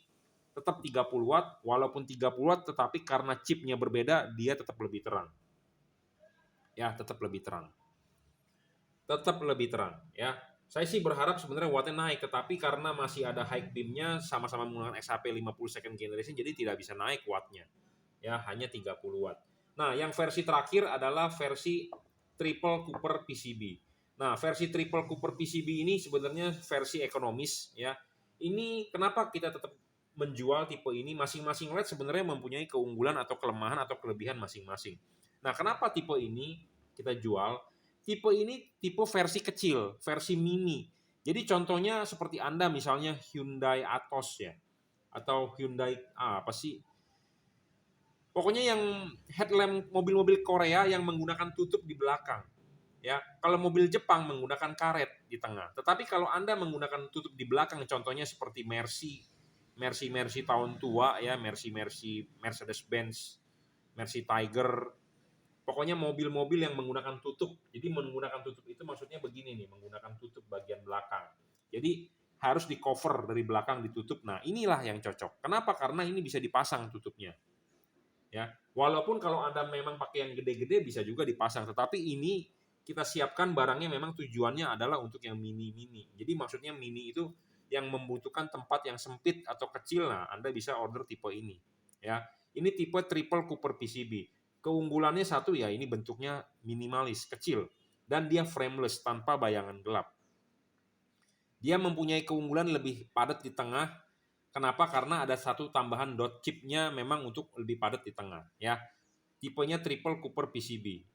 tetap 30 watt, walaupun 30 watt tetapi karena chipnya berbeda dia tetap lebih terang. Ya, tetap lebih terang. Tetap lebih terang, ya. Saya sih berharap sebenarnya wattnya naik, tetapi karena masih ada high beamnya sama-sama menggunakan XHP50 second generation, jadi tidak bisa naik wattnya. Ya, hanya 30 watt. Nah, yang versi terakhir adalah versi triple Cooper PCB. Nah, versi triple Cooper PCB ini sebenarnya versi ekonomis, ya. Ini kenapa kita tetap menjual tipe ini? Masing-masing LED sebenarnya mempunyai keunggulan atau kelemahan atau kelebihan masing-masing. Nah, kenapa tipe ini kita jual? Tipe ini tipe versi kecil, versi mini. Jadi contohnya seperti Anda misalnya Hyundai Atos ya, atau Hyundai apa sih? Pokoknya yang headlamp mobil-mobil Korea yang menggunakan tutup di belakang. Ya, kalau mobil Jepang menggunakan karet di tengah. Tetapi kalau Anda menggunakan tutup di belakang, contohnya seperti Mercy tahun tua ya, Mercedes-Benz, Mercy Tiger. Pokoknya mobil-mobil yang menggunakan tutup. Jadi menggunakan tutup itu maksudnya begini nih, menggunakan tutup bagian belakang. Jadi harus di cover dari belakang, ditutup. Nah, inilah yang cocok. Kenapa? Karena ini bisa dipasang tutupnya. Ya, walaupun kalau Anda memang pakai yang gede-gede bisa juga dipasang, tetapi ini kita siapkan barangnya memang tujuannya adalah untuk yang mini-mini. Jadi maksudnya mini itu yang membutuhkan tempat yang sempit atau kecil, nah Anda bisa order tipe ini. Ya, ini tipe triple Cooper PCB. Keunggulannya satu ya, ini bentuknya minimalis, kecil, dan dia frameless tanpa bayangan gelap. Dia mempunyai keunggulan lebih padat di tengah. Kenapa? Karena ada satu tambahan dot chipnya memang untuk lebih padat di tengah. Ya, tipenya triple Cooper PCB.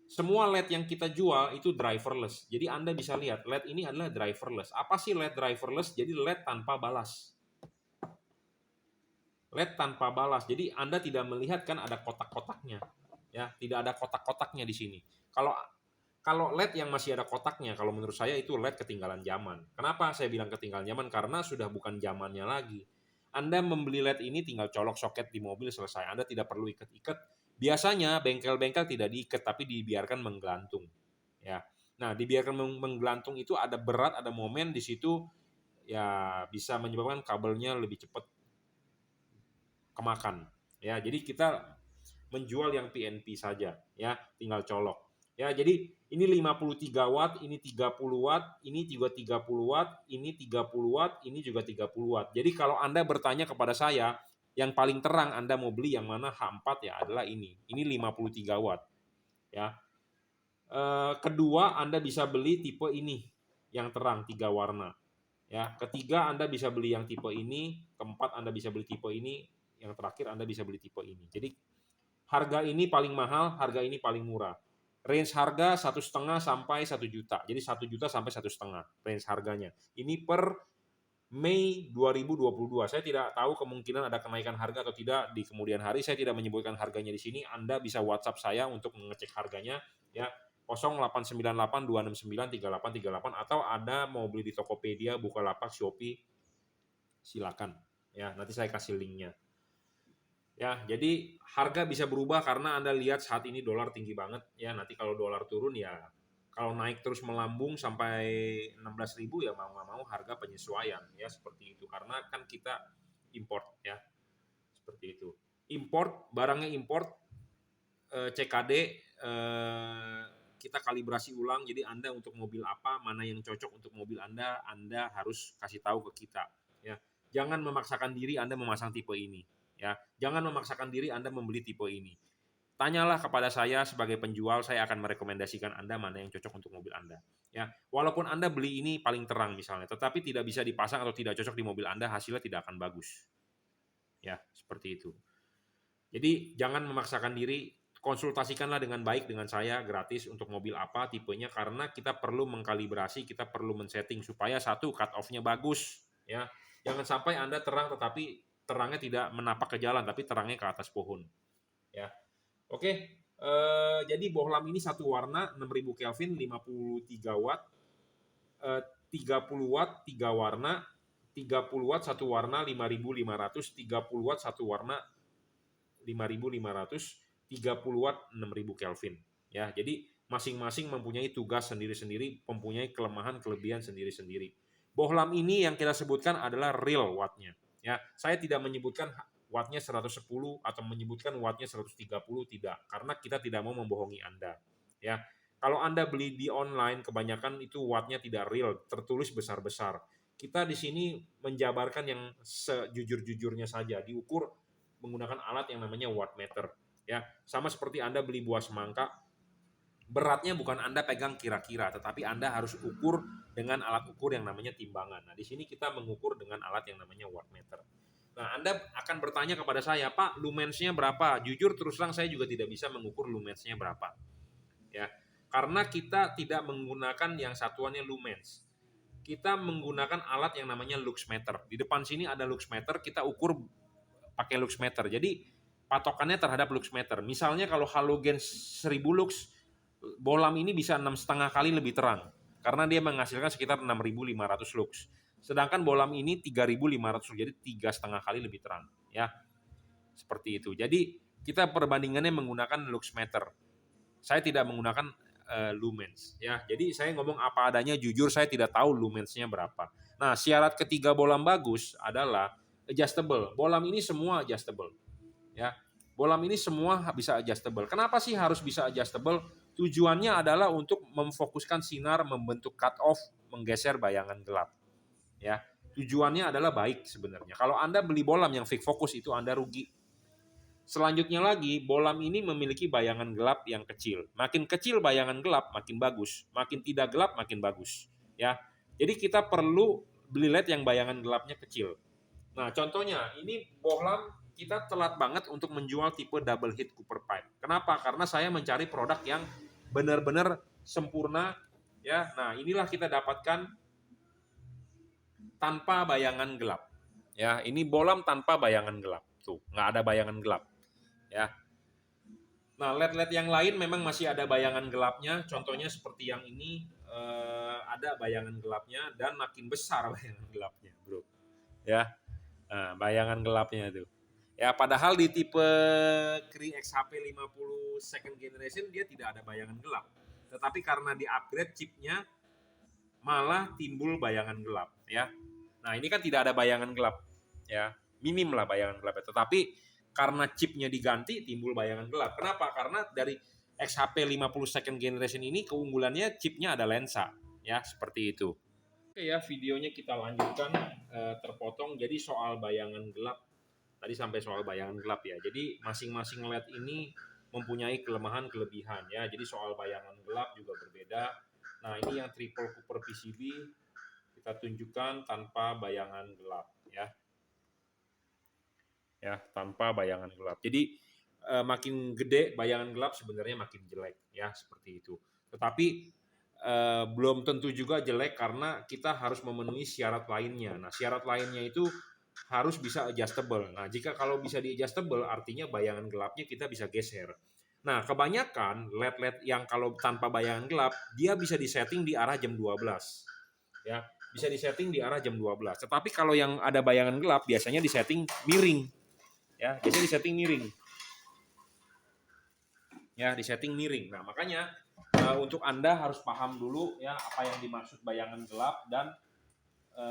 Semua LED yang kita jual itu driverless. Jadi Anda bisa lihat LED ini adalah driverless. Apa sih LED driverless? Jadi LED tanpa balas. LED tanpa balas. Jadi Anda tidak melihat kan ada kotak-kotaknya. Ya, tidak ada kotak-kotaknya di sini. Kalau LED yang masih ada kotaknya, kalau menurut saya itu LED ketinggalan zaman. Kenapa saya bilang ketinggalan zaman? Karena sudah bukan zamannya lagi. Anda membeli LED ini tinggal colok soket di mobil, selesai. Anda tidak perlu ikat-ikat. Biasanya bengkel-bengkel tidak diikat, tapi dibiarkan menggelantung. Ya, nah dibiarkan menggelantung itu ada berat, ada momen di situ, ya bisa menyebabkan kabelnya lebih cepat kemakan. Ya, jadi kita menjual yang PNP saja ya, tinggal colok. Ya, jadi ini 53 watt, ini 30 watt, ini juga 30 watt, ini 30 watt, ini juga 30 watt. Jadi kalau Anda bertanya kepada saya, yang paling terang Anda mau beli yang mana H4 ya adalah ini. Ini 53 watt ya. Kedua, Anda bisa beli tipe ini yang terang 3 warna. Ya, ketiga Anda bisa beli yang tipe ini, keempat Anda bisa beli tipe ini, yang terakhir Anda bisa beli tipe ini. Jadi harga ini paling mahal, harga ini paling murah. Range harga 1,5 sampai 1 juta. Jadi 1 juta sampai 1,5 range harganya. Ini per Mei 2022. Saya tidak tahu kemungkinan ada kenaikan harga atau tidak di kemudian hari. Saya tidak menyebutkan harganya di sini. Anda bisa WhatsApp saya untuk mengecek harganya ya. 0898 269 3838 atau Anda mau beli di Tokopedia, Bukalapak, Shopee, silakan. Ya, nanti saya kasih linknya. Ya, jadi harga bisa berubah karena Anda lihat saat ini dolar tinggi banget ya. Nanti kalau dolar turun ya, kalau naik terus melambung sampai 16.000 ya mau nggak mau harga penyesuaian ya seperti itu. Karena kan kita import ya, seperti itu. Import, barangnya import, CKD, kita kalibrasi ulang. Jadi Anda untuk mobil apa, mana yang cocok untuk mobil Anda harus kasih tahu ke kita. Ya, jangan memaksakan diri Anda memasang tipe ini. Ya, jangan memaksakan diri Anda membeli tipe ini. Tanyalah kepada saya sebagai penjual, saya akan merekomendasikan Anda mana yang cocok untuk mobil Anda. Ya, walaupun Anda beli ini paling terang misalnya, tetapi tidak bisa dipasang atau tidak cocok di mobil Anda, hasilnya tidak akan bagus. Ya, seperti itu. Jadi jangan memaksakan diri, konsultasikanlah dengan baik dengan saya gratis untuk mobil apa tipenya karena kita perlu mengkalibrasi, kita perlu men-setting supaya satu cut off-nya bagus ya. Jangan sampai Anda terang tetapi terangnya tidak menapak ke jalan tapi terangnya ke atas pohon. Ya. Oke, jadi bohlam ini satu warna 6000 Kelvin 53 watt, 30 watt 3 warna, 30 watt satu warna 5500, 30 watt satu warna 5500, 30 watt 6000 Kelvin. Ya, jadi masing-masing mempunyai tugas sendiri-sendiri, mempunyai kelemahan kelebihan sendiri-sendiri. Bohlam ini yang kita sebutkan adalah real wattnya. Ya, saya tidak menyebutkan wattnya 110 atau menyebutkan wattnya 130 tidak, karena kita tidak mau membohongi Anda. Ya, kalau Anda beli di online kebanyakan itu wattnya tidak real, tertulis besar-besar. Kita di sini menjabarkan yang sejujur-jujurnya saja, diukur menggunakan alat yang namanya wattmeter. Ya, sama seperti Anda beli buah semangka, beratnya bukan Anda pegang kira-kira, tetapi Anda harus ukur dengan alat ukur yang namanya timbangan. Nah, di sini kita mengukur dengan alat yang namanya wattmeter. Nah, Anda akan bertanya kepada saya, Pak, lumensnya berapa? Jujur terus terang saya juga tidak bisa mengukur lumensnya berapa. Ya, karena kita tidak menggunakan yang satuannya lumens. Kita menggunakan alat yang namanya luxmeter. Di depan sini ada luxmeter, kita ukur pakai luxmeter. Jadi patokannya terhadap luxmeter. Misalnya kalau halogen 1000 lux, bohlam ini bisa 6,5 kali lebih terang karena dia menghasilkan sekitar 6500 lux. Sedangkan bohlam ini 3500 lux, jadi 3,5 kali lebih terang ya. Seperti itu. Jadi kita perbandingannya menggunakan luxmeter. Saya tidak menggunakan lumens ya. Jadi saya ngomong apa adanya, jujur saya tidak tahu lumensnya berapa. Nah, syarat ketiga bohlam bagus adalah adjustable. Bohlam ini semua adjustable. Ya. Bohlam ini semua bisa adjustable. Kenapa sih harus bisa adjustable? Tujuannya adalah untuk memfokuskan sinar, membentuk cut off, menggeser bayangan gelap. Ya. Tujuannya adalah baik sebenarnya. Kalau Anda beli bohlam yang fix fokus itu Anda rugi. Selanjutnya lagi, bohlam ini memiliki bayangan gelap yang kecil. Makin kecil bayangan gelap, makin bagus. Makin tidak gelap, makin bagus. Ya, jadi kita perlu beli LED yang bayangan gelapnya kecil. Nah, contohnya ini bohlam kita telat banget untuk menjual tipe double heat Cooper pipe. Kenapa? Karena saya mencari produk yang benar-benar sempurna. Ya, nah inilah kita dapatkan tanpa bayangan gelap. Ya, ini bohlam tanpa bayangan gelap. Tuh, nggak ada bayangan gelap. Ya. Nah, LED-LED yang lain memang masih ada bayangan gelapnya. Contohnya seperti yang ini ada bayangan gelapnya dan makin besar bayangan gelapnya, bro. Ya, nah, bayangan gelapnya itu. Ya, padahal di tipe Cree XHP 50 second generation dia tidak ada bayangan gelap. Tetapi karena di-upgrade chipnya malah timbul bayangan gelap. Ya. Nah, ini kan tidak ada bayangan gelap. Ya, minim lah bayangan gelapnya. Tetapi karena chipnya diganti timbul bayangan gelap. Kenapa? Karena dari XHP 50 second generation ini keunggulannya chipnya ada lensa, ya seperti itu. Oke ya, videonya kita lanjutkan, terpotong. Jadi soal bayangan gelap, tadi sampai soal bayangan gelap ya. Jadi masing-masing LED ini mempunyai kelemahan kelebihan ya. Jadi soal bayangan gelap juga berbeda. Nah ini yang triple Cooper PCB kita tunjukkan tanpa bayangan gelap ya. Ya tanpa bayangan gelap. Jadi makin gede bayangan gelap sebenarnya makin jelek ya seperti itu. Tetapi belum tentu juga jelek karena kita harus memenuhi syarat lainnya. Nah syarat lainnya itu harus bisa adjustable. Nah jika kalau bisa di adjustable artinya bayangan gelapnya kita bisa geser. Nah kebanyakan LED-LED yang kalau tanpa bayangan gelap dia bisa disetting di arah jam 12 ya, bisa disetting di arah jam 12. Tetapi kalau yang ada bayangan gelap biasanya disetting miring ya, biasanya disetting miring ya, disetting miring. Nah makanya untuk Anda harus paham dulu ya apa yang dimaksud bayangan gelap dan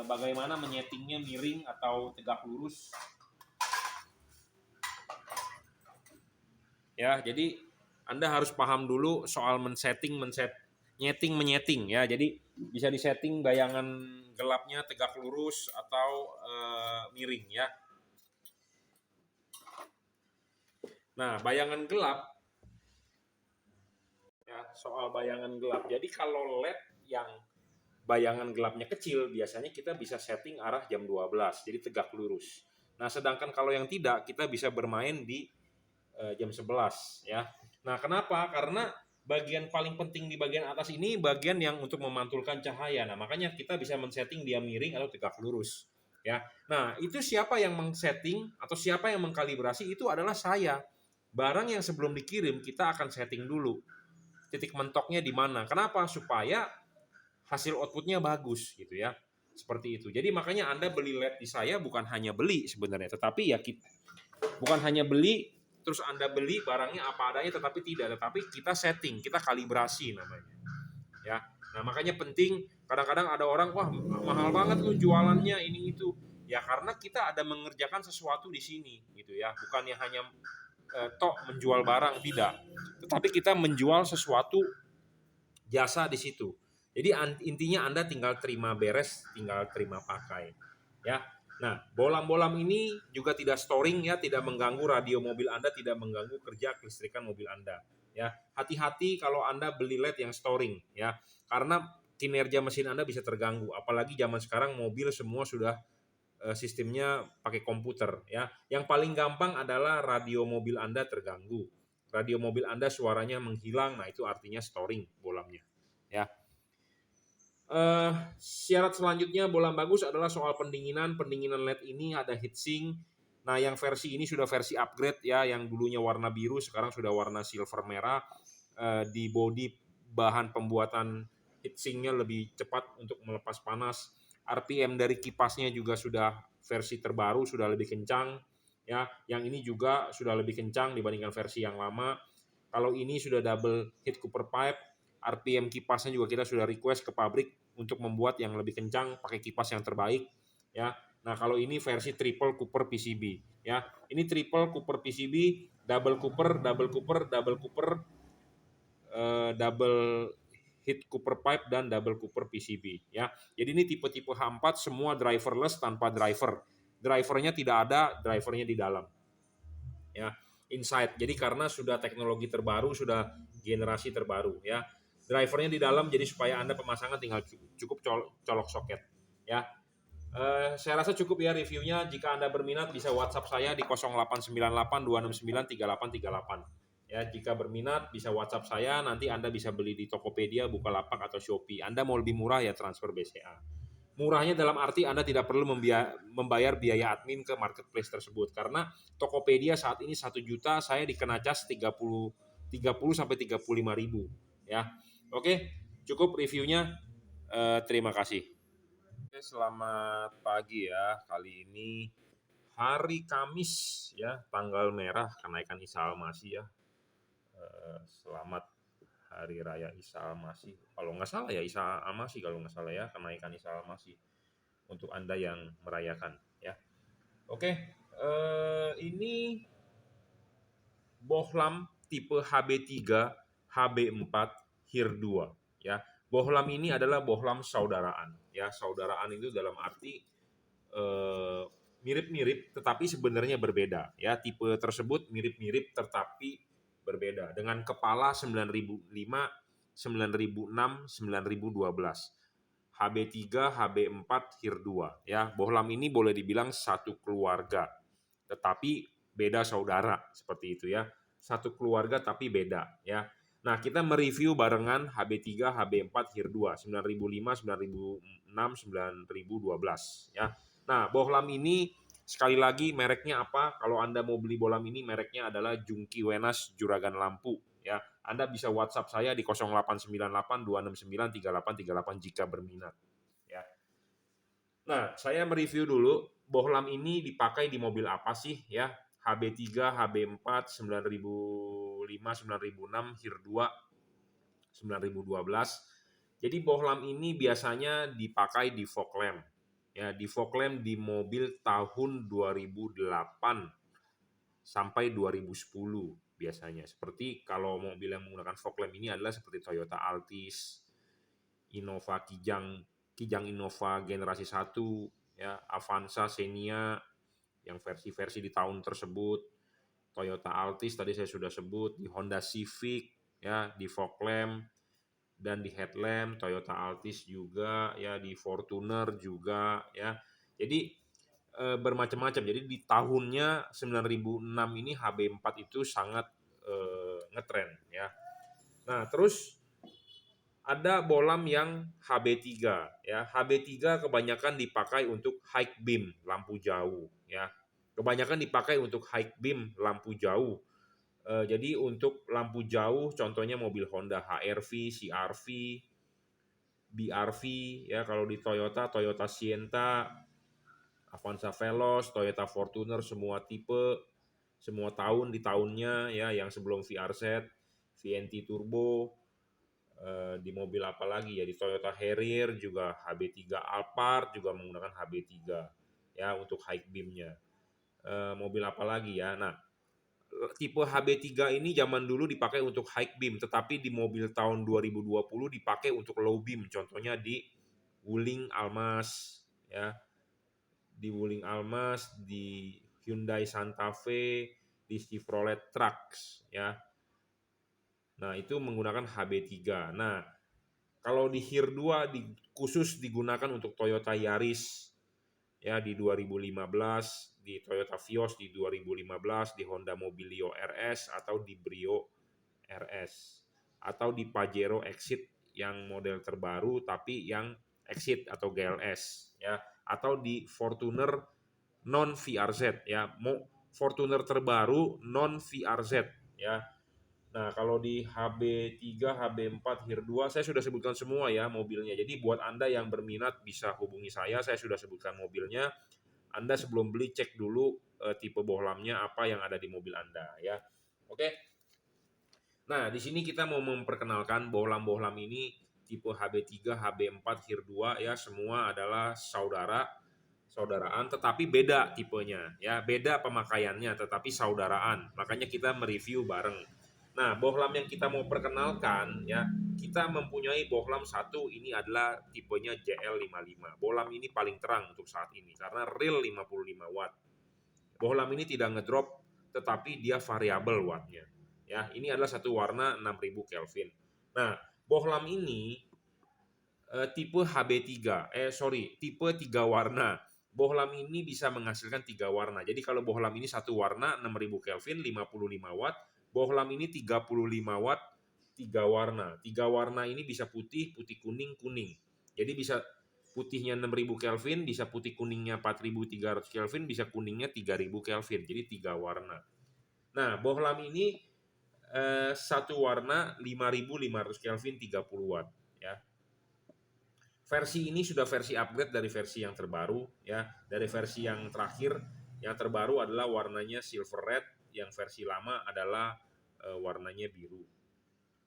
bagaimana menyetingnya miring atau tegak lurus ya. Jadi Anda harus paham dulu soal menyeting ya. Jadi bisa disetting bayangan gelapnya tegak lurus atau miring ya. Nah bayangan gelap ya, soal bayangan gelap. Jadi kalau LED yang bayangan gelapnya kecil, biasanya kita bisa setting arah jam 12, jadi tegak lurus. Nah, sedangkan kalau yang tidak, kita bisa bermain di jam 11 ya. Nah, kenapa? Karena bagian paling penting di bagian atas ini bagian yang untuk memantulkan cahaya. Nah, makanya kita bisa men-setting dia miring atau tegak lurus ya. Nah, itu siapa yang men-setting atau siapa yang mengkalibrasi itu adalah saya. Barang yang sebelum dikirim kita akan setting dulu. Titik mentoknya di mana? Kenapa? Supaya hasil outputnya bagus gitu ya. Seperti itu. Jadi makanya Anda beli LED di saya bukan hanya beli sebenarnya, tetapi ya kita bukan hanya beli terus Anda beli barangnya apa adanya, tetapi kita setting, kita kalibrasi namanya. Ya. Nah, makanya penting, kadang-kadang ada orang wah mahal banget lu jualannya ini itu. Ya karena kita ada mengerjakan sesuatu di sini gitu ya. Bukannya hanya tok menjual barang, tidak. Tetapi kita menjual sesuatu jasa di situ. Jadi intinya Anda tinggal terima beres, tinggal terima pakai. Ya. Nah, bolam-bolam ini juga tidak storing ya, tidak mengganggu radio mobil Anda, tidak mengganggu kerja kelistrikan mobil Anda. Ya, hati-hati kalau Anda beli LED yang storing ya, karena kinerja mesin Anda bisa terganggu. Apalagi zaman sekarang mobil semua sudah sistemnya pakai komputer ya. Yang paling gampang adalah radio mobil Anda terganggu. Radio mobil Anda suaranya menghilang, nah itu artinya storing bolamnya. Ya. Syarat selanjutnya bolam bagus adalah soal pendinginan. Pendinginan LED ini ada heatsink. Nah, yang versi ini sudah versi upgrade ya, yang dulunya warna biru sekarang sudah warna silver merah. Di bodi bahan pembuatan heatsinknya lebih cepat untuk melepas panas. RPM dari kipasnya juga sudah versi terbaru, sudah lebih kencang ya. Yang ini juga sudah lebih kencang dibandingkan versi yang lama. Kalau ini sudah double heat cooper pipe, RPM kipasnya juga kita sudah request ke pabrik untuk membuat yang lebih kencang pakai kipas yang terbaik ya. Nah, kalau ini versi triple Cooper PCB ya. Ini triple Cooper PCB, double Cooper, double Cooper, double Cooper, double heat Cooper pipe dan double Cooper PCB ya. Jadi ini tipe-tipe H4 semua driverless tanpa driver. Drivernya tidak ada, drivernya di dalam. Ya, inside. Jadi karena sudah teknologi terbaru, sudah generasi terbaru ya. Drivernya di dalam jadi supaya Anda pemasangan tinggal cukup colok soket ya. Saya rasa cukup ya reviewnya. Jika Anda berminat bisa WhatsApp saya di 0898 269 3838 ya. Jika berminat bisa WhatsApp saya, nanti Anda bisa beli di Tokopedia, Bukalapak atau Shopee. Anda mau lebih murah ya transfer BCA. Murahnya dalam arti Anda tidak perlu membayar biaya admin ke marketplace tersebut, karena Tokopedia saat ini 1 juta, saya dikena cas 30 sampai 35 ribu ya. Oke, cukup reviewnya. Terima kasih. Oke, selamat pagi ya. Kali ini hari Kamis ya, tanggal merah kenaikan Isa Al-Masih ya. Selamat Hari Raya Isa Al-Masih. Kalau nggak salah ya Isa Al-Masih, kalau nggak salah ya, kenaikan Isa Al-Masih untuk Anda yang merayakan ya. Oke, ini bohlam tipe HB3, HB4, HIR2 ya. Bohlam ini adalah bohlam saudaraan ya. Saudaraan itu dalam arti mirip-mirip tetapi sebenarnya berbeda ya. Tipe tersebut mirip-mirip tetapi berbeda dengan kepala 9005, 9006, 9012. HB3, HB4, HIR2 ya. Bohlam ini boleh dibilang satu keluarga tetapi beda saudara seperti itu ya. Satu keluarga tapi beda ya. Nah, kita mereview barengan HB3, HB4, HIR2 9005, 9006, 9012 ya. Nah, bohlam ini sekali lagi mereknya apa? Kalau Anda mau beli bohlam ini mereknya adalah Jungki Wenas Juragan Lampu ya. Anda bisa WhatsApp saya di 0898 269 3838 jika berminat ya. Nah, saya mereview dulu bohlam ini dipakai di mobil apa sih ya? HB3, HB4, 9005, 9006, HIR2 9012. Jadi bohlam ini biasanya dipakai di fog lamp. Ya, di fog lamp di mobil tahun 2008 sampai 2010 biasanya. Seperti kalau mobil yang menggunakan fog lamp ini adalah seperti Toyota Altis, Innova Kijang Innova generasi 1, ya, Avanza Xenia yang versi-versi di tahun tersebut, Toyota Altis tadi saya sudah sebut, di Honda Civic ya, di fog lamp dan di headlamp Toyota Altis juga ya, di Fortuner juga ya. Jadi bermacam-macam. Jadi di tahunnya 9006 ini HB4 itu sangat ngetren ya. Nah, terus ada bohlam yang HB3 ya. HB3 kebanyakan dipakai untuk high beam lampu jauh ya. Kebanyakan dipakai untuk high beam lampu jauh. Jadi untuk lampu jauh contohnya mobil Honda HR-V, CR-V, BR-V ya, kalau di Toyota, Toyota Sienta, Avanza Veloz, Toyota Fortuner semua tipe, semua tahun di tahunnya ya, yang sebelum VRZ, VNT Turbo, di mobil apa lagi ya, di Toyota Harrier juga HB3, Alphard juga menggunakan HB3 ya untuk high beam-nya. Mobil apa lagi ya. Nah, tipe HB3 ini zaman dulu dipakai untuk high beam, tetapi di mobil tahun 2020 dipakai untuk low beam, contohnya di Wuling Almas ya. Di Wuling Almas, di Hyundai Santa Fe, di Chevrolet Trax ya. Nah, itu menggunakan HB3. Nah, kalau di HIR2 khusus digunakan untuk Toyota Yaris ya di 2015, di Toyota Vios di 2015, di Honda Mobilio RS atau di Brio RS atau di Pajero Exit yang model terbaru tapi yang Exit atau GLS ya, atau di Fortuner non VRZ ya, Fortuner terbaru non VRZ ya. Nah, kalau di HB3, HB4, HIR2 saya sudah sebutkan semua ya mobilnya. Jadi buat Anda yang berminat bisa hubungi saya sudah sebutkan mobilnya. Anda sebelum beli cek dulu tipe bohlamnya apa yang ada di mobil Anda ya. Oke. Nah, di sini kita mau memperkenalkan bohlam-bohlam ini tipe HB3, HB4, HIR2 ya, semua adalah saudaraan tetapi beda tipenya ya, beda pemakaiannya tetapi saudaraan. Makanya kita mereview bareng. Nah, bohlam yang kita mau perkenalkan ya, kita mempunyai bohlam satu, ini adalah tipenya JL55. Bohlam ini paling terang untuk saat ini karena real 55 watt. Bohlam ini tidak ngedrop tetapi dia variabel wattnya. Ya, ini adalah satu warna 6000 Kelvin. Nah, bohlam ini tipe HB3, tipe 3 warna. Bohlam ini bisa menghasilkan 3 warna. Jadi kalau bohlam ini satu warna 6000 Kelvin 55 watt, bohlam ini 35 watt 3 warna. 3 warna ini bisa putih, putih kuning, kuning. Jadi bisa putihnya 6000 Kelvin, bisa putih kuningnya 4300 Kelvin, bisa kuningnya 3000 Kelvin. Jadi 3 warna. Nah, bohlam ini satu warna 5500 Kelvin 30 watt ya. Versi ini sudah versi upgrade dari versi yang terbaru ya. Dari versi yang terakhir, yang terbaru adalah warnanya silver red, yang versi lama adalah warnanya biru.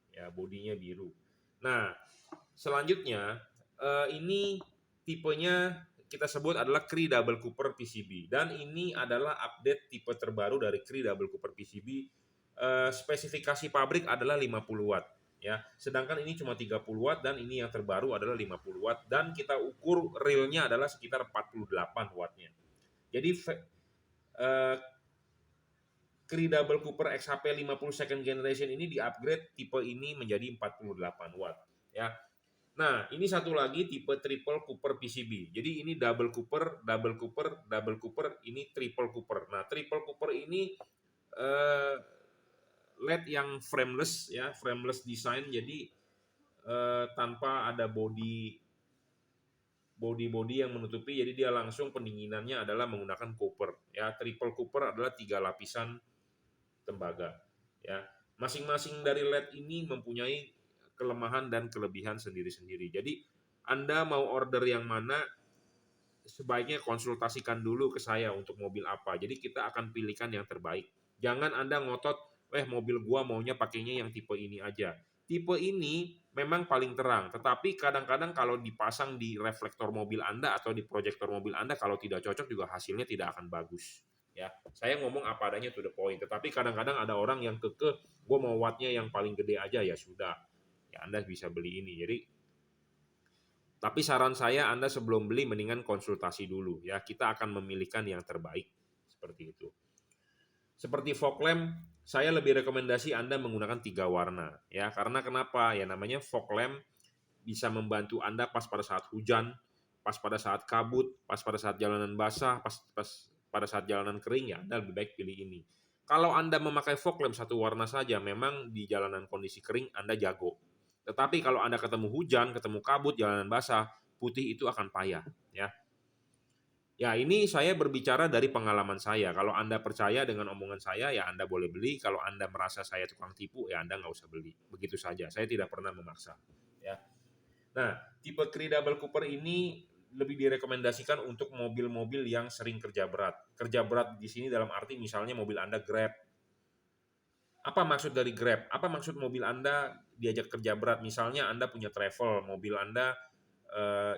Ya, bodinya biru. Nah, selanjutnya ini tipenya kita sebut adalah Cree Double Cooper PCB, dan ini adalah update tipe terbaru dari Cree Double Cooper PCB spesifikasi pabrik adalah 50 watt ya. Sedangkan ini cuma 30 watt dan ini yang terbaru adalah 50 watt dan kita ukur realnya adalah sekitar 48 wattnya. Jadi Cree Double Cooper XHP 50 second generation ini di-upgrade tipe ini menjadi 48 watt ya. Nah, ini satu lagi tipe triple Cooper PCB. Jadi ini double Cooper, double Cooper, double Cooper, ini triple Cooper. Nah, triple Cooper ini LED yang frameless ya, frameless design. Jadi tanpa ada body yang menutupi, jadi dia langsung pendinginannya adalah menggunakan copper ya. Triple Cooper adalah 3 lapisan tembaga ya. Masing-masing dari LED ini mempunyai kelemahan dan kelebihan sendiri-sendiri. Jadi Anda mau order yang mana, sebaiknya konsultasikan dulu ke saya untuk mobil apa. Jadi kita akan pilihkan yang terbaik. Jangan Anda ngotot, mobil gua maunya pakainya yang tipe ini aja. Tipe ini memang paling terang, tetapi kadang-kadang kalau dipasang di reflektor mobil Anda atau di proyektor mobil Anda, kalau tidak cocok juga hasilnya tidak akan bagus. Ya, saya ngomong apa adanya to the point. Tetapi kadang-kadang ada orang yang kekeh, gue mau wattnya yang paling gede aja, ya sudah. Ya Anda bisa beli ini. Jadi, tapi saran saya Anda sebelum beli mendingan konsultasi dulu. Ya, kita akan memilihkan yang terbaik seperti itu. Seperti fog lamp, saya lebih rekomendasi Anda menggunakan 3 warna. Ya, karena kenapa? Ya namanya fog lamp bisa membantu Anda pas pada saat hujan, pas pada saat kabut, pas pada saat jalanan basah, pas pada saat jalanan kering, ya Anda lebih baik pilih ini. Kalau Anda memakai fog lamp satu warna saja, memang di jalanan kondisi kering Anda jago. Tetapi kalau Anda ketemu hujan, ketemu kabut, jalanan basah, putih itu akan payah. Ya, ya ini saya berbicara dari pengalaman saya. Kalau Anda percaya dengan omongan saya, ya Anda boleh beli. Kalau Anda merasa saya tukang tipu, ya Anda nggak usah beli. Begitu saja. Saya tidak pernah memaksa. Ya. Nah, tipe Cree Double Cooper ini lebih direkomendasikan untuk mobil-mobil yang sering kerja berat. Kerja berat di sini dalam arti misalnya mobil Anda Grab. Apa maksud dari Grab? Apa maksud mobil Anda diajak kerja berat? Misalnya Anda punya travel, mobil Anda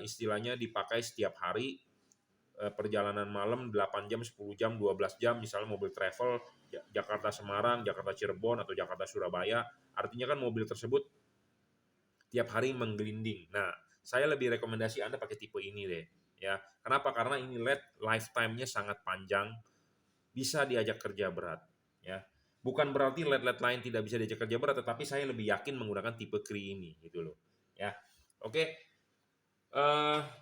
istilahnya dipakai setiap hari, perjalanan malam 8 jam, 10 jam, 12 jam, misalnya mobil travel Jakarta Semarang, Jakarta Cirebon, atau Jakarta Surabaya, artinya kan mobil tersebut tiap hari menggelinding. Nah, saya lebih rekomendasi Anda pakai tipe ini deh. Ya, kenapa? Karena ini LED lifetime-nya sangat panjang, bisa diajak kerja berat. Ya, bukan berarti LED-LED lain tidak bisa diajak kerja berat, tetapi saya lebih yakin menggunakan tipe Cree ini, gitu loh. Ya, oke.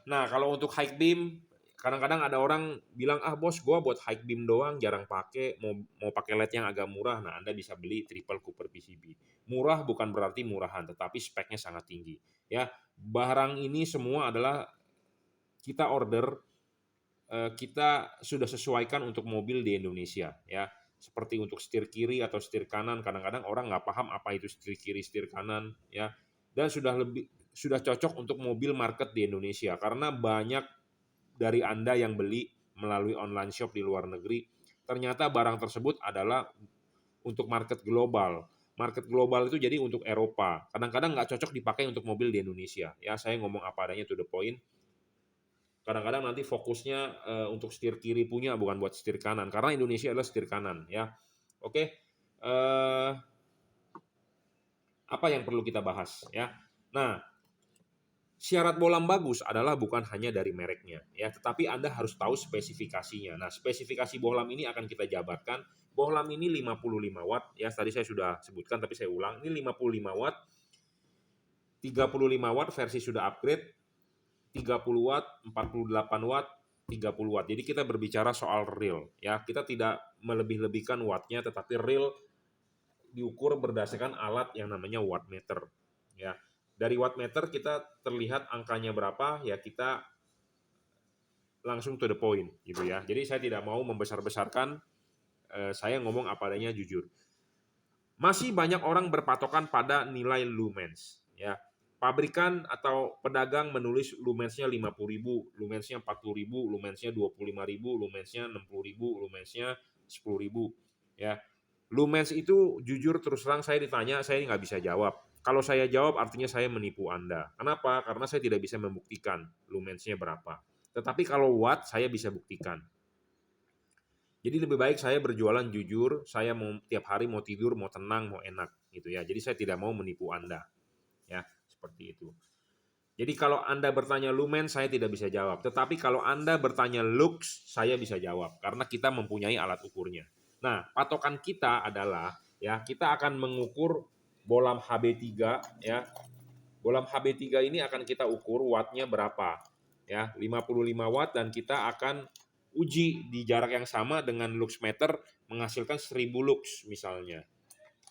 Nah, kalau untuk high beam, kadang-kadang ada orang bilang, bos, gue buat high beam doang, jarang pakai, mau pakai LED yang agak murah. Nah, Anda bisa beli triple Cooper PCB. Murah bukan berarti murahan, tetapi speknya sangat tinggi. Ya, barang ini semua adalah kita order, kita sudah sesuaikan untuk mobil di Indonesia. Ya, seperti untuk setir kiri atau setir kanan, kadang-kadang orang nggak paham apa itu setir kiri, setir kanan. Ya, dan sudah cocok untuk mobil market di Indonesia karena banyak dari Anda yang beli melalui online shop di luar negeri, ternyata barang tersebut adalah untuk market global. Market global itu jadi untuk Eropa. Kadang-kadang nggak cocok dipakai untuk mobil di Indonesia. Ya, saya ngomong apa adanya to the point. Kadang-kadang nanti fokusnya untuk setir kiri punya, bukan buat setir kanan. Karena Indonesia adalah setir kanan. Ya, oke. Apa yang perlu kita bahas? Ya, nah, syarat bohlam bagus adalah bukan hanya dari mereknya, ya, tetapi Anda harus tahu spesifikasinya. Nah, spesifikasi bohlam ini akan kita jabarkan. Bohlam ini 55 watt, ya, tadi saya sudah sebutkan tapi saya ulang. Ini 55 watt, 35 watt versi sudah upgrade, 30 watt, 48 watt, 30 watt. Jadi kita berbicara soal real, ya. Kita tidak melebih-lebihkan wattnya, tetapi real diukur berdasarkan alat yang namanya wattmeter, ya. Dari wattmeter kita terlihat angkanya berapa, ya kita langsung to the point gitu ya. Jadi saya tidak mau membesar-besarkan, saya ngomong apa adanya jujur. Masih banyak orang berpatokan pada nilai lumens ya. Pabrikan atau pedagang menulis lumensnya 50.000, lumensnya 40.000, lumensnya 25.000, lumensnya 60.000, lumensnya 10.000 ya. Lumens itu jujur terus terang saya ditanya, saya nggak bisa jawab. Kalau saya jawab artinya saya menipu Anda. Kenapa? Karena saya tidak bisa membuktikan lumensnya berapa. Tetapi kalau watt saya bisa buktikan. Jadi lebih baik saya berjualan jujur, saya mau tiap hari mau tidur, mau tenang, mau enak gitu ya. Jadi saya tidak mau menipu Anda. Ya, seperti itu. Jadi kalau Anda bertanya lumen, saya tidak bisa jawab. Tetapi kalau Anda bertanya lux, saya bisa jawab karena kita mempunyai alat ukurnya. Nah, patokan kita adalah ya, kita akan mengukur bolam HB3 ya. Bolam HB3 ini akan kita ukur wattnya berapa. Ya, 55 watt dan kita akan uji di jarak yang sama dengan lux meter menghasilkan 1000 lux misalnya.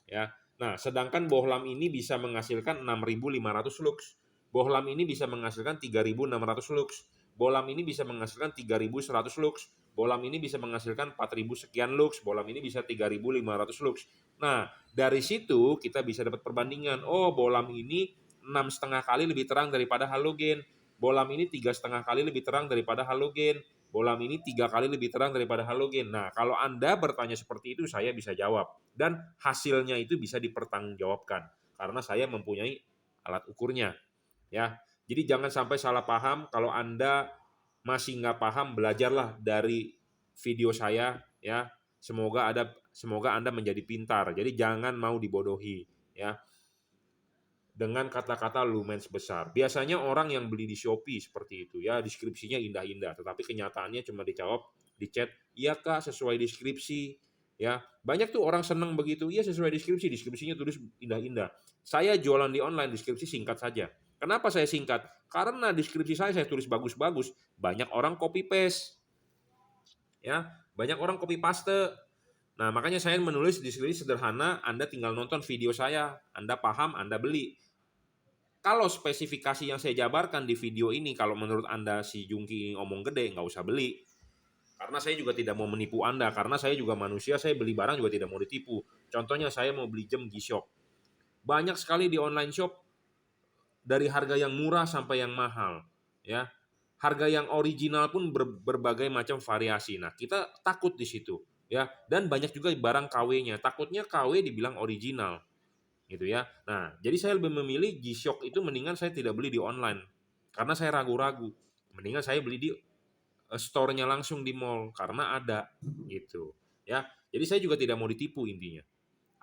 Ya. Nah, sedangkan bohlam ini bisa menghasilkan 6.500 lux. Bohlam ini bisa menghasilkan 3.600 lux. Bohlam ini bisa menghasilkan 3.100 lux. Bohlam ini bisa menghasilkan 4.000 sekian lux. Bohlam ini bisa 3.500 lux. Nah, dari situ kita bisa dapat perbandingan. Oh, bohlam ini 6,5 kali lebih terang daripada halogen. Bohlam ini 3,5 kali lebih terang daripada halogen. Bohlam ini 3 kali lebih terang daripada halogen. Nah, kalau Anda bertanya seperti itu, saya bisa jawab. Dan hasilnya itu bisa dipertanggungjawabkan. Karena saya mempunyai alat ukurnya. Ya, jadi jangan sampai salah paham. Kalau Anda masih nggak paham, belajarlah dari video saya. Ya, semoga Anda menjadi pintar. Jadi jangan mau dibodohi. Ya, dengan kata-kata lumens besar. Biasanya orang yang beli di Shopee seperti itu ya, deskripsinya indah-indah, tetapi kenyataannya cuma dijawab di chat, "Iya Kak, sesuai deskripsi." Ya, banyak tuh orang seneng begitu. Iya, sesuai deskripsi, deskripsinya tulis indah-indah. Saya jualan di online, deskripsi singkat saja. Kenapa saya singkat? Karena deskripsi saya tulis bagus-bagus, banyak orang copy paste. Ya, banyak orang copy paste. Nah, makanya saya menulis deskripsi sederhana, Anda tinggal nonton video saya, Anda paham, Anda beli. Kalau spesifikasi yang saya jabarkan di video ini, kalau menurut Anda si Jungki ngomong gede, nggak usah beli. Karena saya juga tidak mau menipu Anda, karena saya juga manusia, saya beli barang juga tidak mau ditipu. Contohnya saya mau beli jam G-Shock. Banyak sekali di online shop, dari harga yang murah sampai yang mahal. Ya, harga yang original pun berbagai macam variasi. Nah, kita takut di situ. Ya, dan banyak juga barang KW-nya. Takutnya KW dibilang original. Gitu ya. Nah, jadi saya lebih memilih G-Shock itu mendingan saya tidak beli di online karena saya ragu-ragu. Mendingan saya beli di store-nya langsung di mall karena ada gitu. Ya. Jadi saya juga tidak mau ditipu intinya.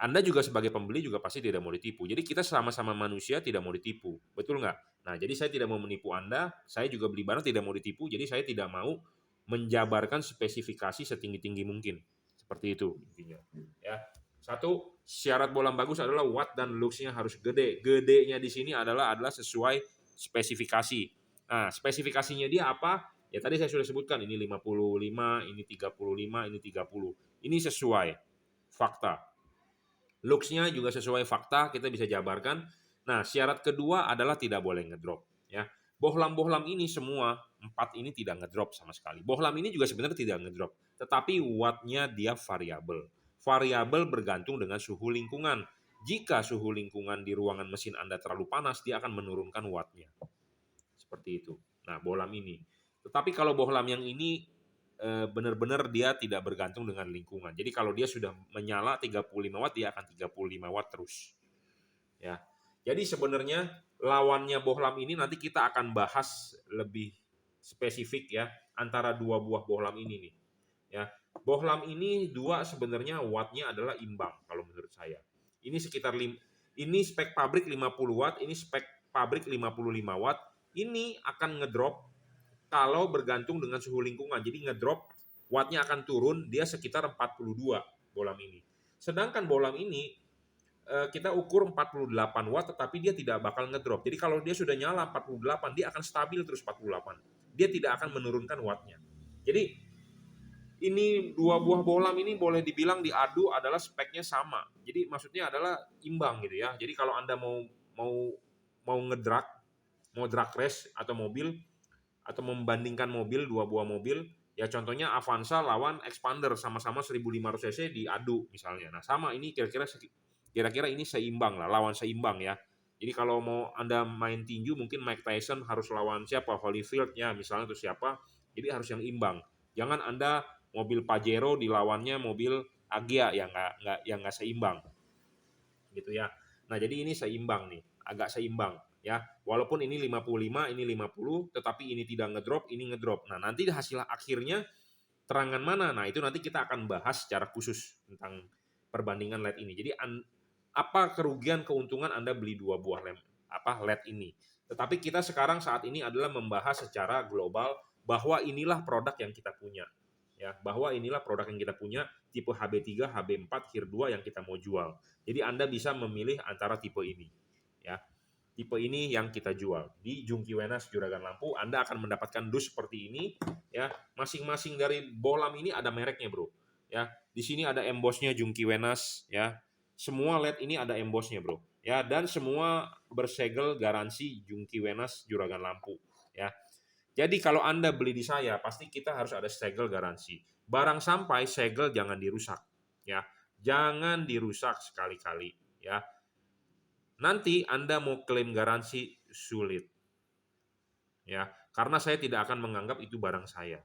Anda juga sebagai pembeli juga pasti tidak mau ditipu. Jadi kita sama-sama manusia tidak mau ditipu. Betul nggak? Nah, jadi saya tidak mau menipu Anda, saya juga beli barang tidak mau ditipu, jadi saya tidak mau menjabarkan spesifikasi setinggi-tinggi mungkin. Seperti itu intinya. Ya. Satu, syarat bolam bagus adalah watt dan luxnya harus gede. Gedenya di sini adalah sesuai spesifikasi. Nah, spesifikasinya dia apa? Ya tadi saya sudah sebutkan, ini 55, ini 35, ini 30. Ini sesuai fakta. Luxnya juga sesuai fakta, kita bisa jabarkan. Nah, syarat kedua adalah tidak boleh ngedrop. Ya, bohlam-bohlam ini semua 4 ini tidak ngedrop sama sekali. Bohlam ini juga sebenarnya tidak ngedrop, tetapi wattnya dia variabel. Variabel bergantung dengan suhu lingkungan. Jika suhu lingkungan di ruangan mesin Anda terlalu panas, dia akan menurunkan wattnya. Seperti itu. Nah, bohlam ini. Tetapi kalau bohlam yang ini benar-benar dia tidak bergantung dengan lingkungan. Jadi kalau dia sudah menyala 35 watt, dia akan 35 watt terus. Ya. Jadi sebenarnya lawannya bohlam ini nanti kita akan bahas lebih spesifik ya antara dua buah bohlam ini nih. Ya. Bohlam ini dua sebenarnya wattnya adalah imbang kalau menurut saya. Ini sekitar ini spek pabrik 50 watt, ini spek pabrik 55 watt. Ini akan ngedrop kalau bergantung dengan suhu lingkungan. Jadi ngedrop, wattnya akan turun, dia sekitar 42 bohlam ini. Sedangkan bohlam ini kita ukur 48 watt, tetapi dia tidak bakal ngedrop. Jadi kalau dia sudah nyala 48, dia akan stabil terus 48. Dia tidak akan menurunkan wattnya. Jadi ini dua buah bohlam ini boleh dibilang diadu adalah speknya sama. Jadi maksudnya adalah imbang gitu ya. Jadi kalau Anda mau ngedrak, mau drag race atau mobil, atau membandingkan mobil, dua buah mobil, ya contohnya Avanza lawan Expander sama-sama 1500 cc diadu misalnya. Nah, sama ini kira-kira ini seimbang lah, lawan seimbang ya. Jadi kalau mau Anda main tinju mungkin Mike Tyson harus lawan siapa? Holyfield ya misalnya atau siapa. Jadi harus yang imbang. Jangan Anda mobil Pajero dilawannya mobil Agya yang nggak seimbang. Gitu ya. Nah, jadi ini seimbang nih, agak seimbang ya. Walaupun ini 55, ini 50, tetapi ini tidak ngedrop, ini ngedrop. Nah, nanti hasil akhirnya Terangan mana? Nah, itu nanti kita akan bahas secara khusus tentang perbandingan LED ini. Jadi apa kerugian keuntungan Anda beli 2 buah LED ini. Tetapi kita sekarang saat ini adalah membahas secara global bahwa inilah produk yang kita punya. Ya, bahwa inilah produk yang kita punya, tipe HB3, HB4, HIR2 yang kita mau jual. Jadi Anda bisa memilih antara tipe ini. Ya, tipe ini yang kita jual. Di Jungki Wenas Juragan Lampu, Anda akan mendapatkan dus seperti ini. Ya, masing-masing dari bohlam ini ada mereknya, bro. Ya, di sini ada embossnya Jungki Wenas. Ya, semua LED ini ada embossnya, bro. Ya, dan semua bersegel garansi Jungki Wenas Juragan Lampu. Ya, jadi kalau Anda beli di saya, pasti kita harus ada segel garansi. Barang sampai segel jangan dirusak, ya. Jangan dirusak sekali-kali, ya. Nanti Anda mau klaim garansi sulit. Ya, karena saya tidak akan menganggap itu barang saya.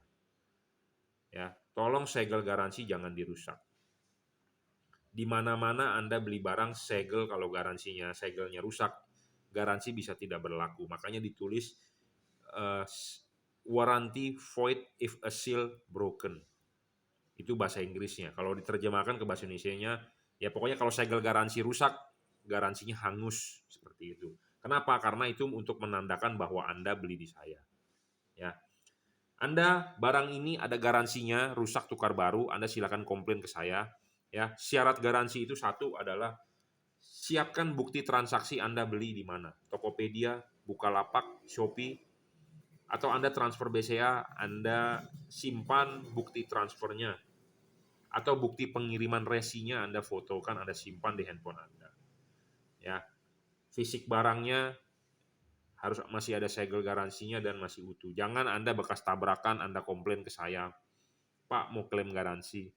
Ya, tolong segel garansi jangan dirusak. Di mana-mana Anda beli barang segel, kalau garansinya segelnya rusak, garansi bisa tidak berlaku. Makanya ditulis warranty void if a seal broken. Itu bahasa Inggrisnya. Kalau diterjemahkan ke bahasa Indonesianya, ya pokoknya kalau segel garansi rusak, garansinya hangus seperti itu. Kenapa? Karena itu untuk menandakan bahwa Anda beli di saya. Ya. Anda barang ini ada garansinya, rusak tukar baru, Anda silakan komplain ke saya. Ya, syarat garansi itu satu adalah siapkan bukti transaksi Anda beli di mana. Tokopedia, Bukalapak, Shopee, atau Anda transfer BCA, Anda simpan bukti transfernya, atau bukti pengiriman resinya Anda fotokan, Anda simpan di handphone Anda. Ya, fisik barangnya harus masih ada segel garansinya dan masih utuh. Jangan Anda bekas tabrakan, Anda komplain ke saya, Pak mau klaim garansi.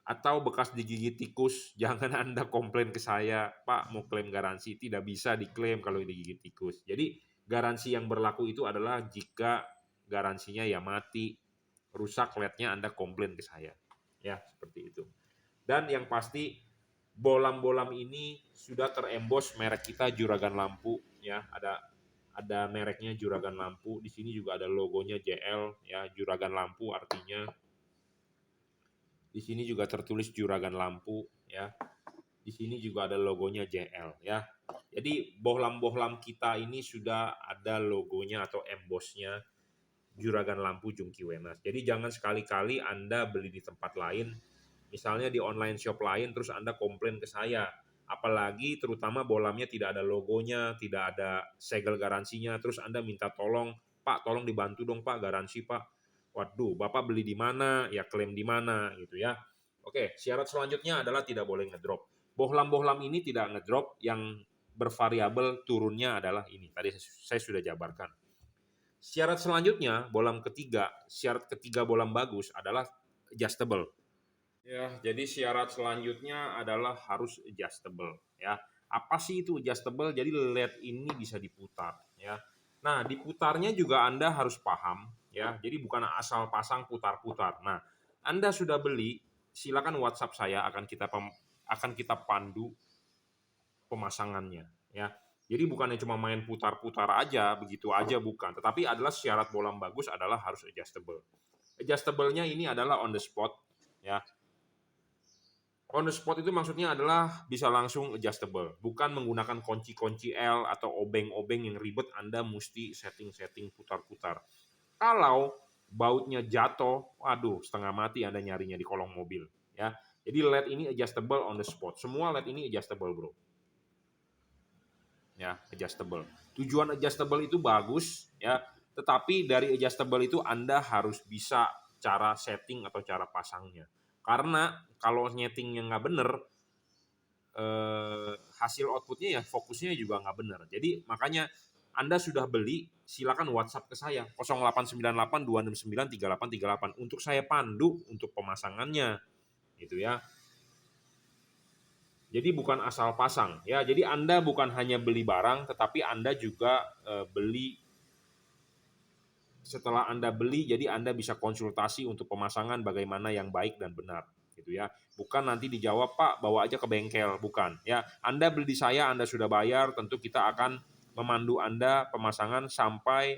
Atau bekas digigit tikus, jangan Anda komplain ke saya, Pak mau klaim garansi. Tidak bisa diklaim kalau digigit tikus. Jadi garansi yang berlaku itu adalah jika garansinya ya mati, rusak LED-nya, Anda komplain ke saya. Ya, seperti itu. Dan yang pasti bohlam-bohlam ini sudah terembos merek kita Juragan Lampu, ya. Ada mereknya Juragan Lampu. Di sini juga ada logonya JL, ya, Juragan Lampu artinya. Di sini juga tertulis Juragan Lampu, ya. Di sini juga ada logonya JL, ya. Jadi bohlam-bohlam kita ini sudah ada logonya atau embossnya Juragan Lampu Jungki Wenas. Jadi jangan sekali-kali Anda beli di tempat lain, misalnya di online shop lain, terus Anda komplain ke saya. Apalagi terutama bohlamnya tidak ada logonya, tidak ada segel garansinya, terus Anda minta tolong, Pak tolong dibantu dong Pak, garansi Pak. Waduh, Bapak beli di mana, ya klaim di mana gitu ya. Oke, syarat selanjutnya adalah tidak boleh ngedrop. Bohlam-bohlam ini tidak ngedrop, yang bervariabel turunnya adalah ini. Tadi saya sudah jabarkan. Syarat selanjutnya, syarat ketiga bohlam bagus adalah adjustable. Ya, jadi syarat selanjutnya adalah harus adjustable. Ya, apa sih itu adjustable? Jadi LED ini bisa diputar. Ya, nah diputarnya juga Anda harus paham. Ya, jadi bukan asal pasang putar-putar. Nah, Anda sudah beli, silakan WhatsApp saya, akan kita pandu pemasangannya. Ya, jadi bukannya cuma main putar-putar aja, begitu aja bukan. Tetapi adalah syarat bohlam bagus adalah harus adjustable. Adjustable-nya ini adalah on the spot. Ya, on the spot itu maksudnya adalah bisa langsung adjustable, bukan menggunakan kunci-kunci L atau obeng-obeng yang ribet Anda mesti setting-setting putar-putar. Kalau bautnya jatuh, waduh setengah mati Anda nyarinya di kolong mobil. Ya, jadi LED ini adjustable on the spot. Semua LED ini adjustable, bro. Ya, adjustable. Tujuan adjustable itu bagus, ya. Tetapi dari adjustable itu Anda harus bisa cara setting atau cara pasangnya. Karena kalau nyetingnya nggak bener, hasil outputnya ya fokusnya juga nggak bener. Jadi makanya Anda sudah beli, silakan WhatsApp ke saya 0898 269 3838 untuk saya pandu untuk pemasangannya, gitu ya. Jadi bukan asal pasang, ya. Jadi Anda bukan hanya beli barang, tetapi Anda juga beli. Setelah Anda beli, jadi Anda bisa konsultasi untuk pemasangan bagaimana yang baik dan benar, gitu ya. Bukan nanti dijawab, Pak, bawa aja ke bengkel, bukan. Ya, Anda beli di saya, Anda sudah bayar, tentu kita akan memandu Anda pemasangan sampai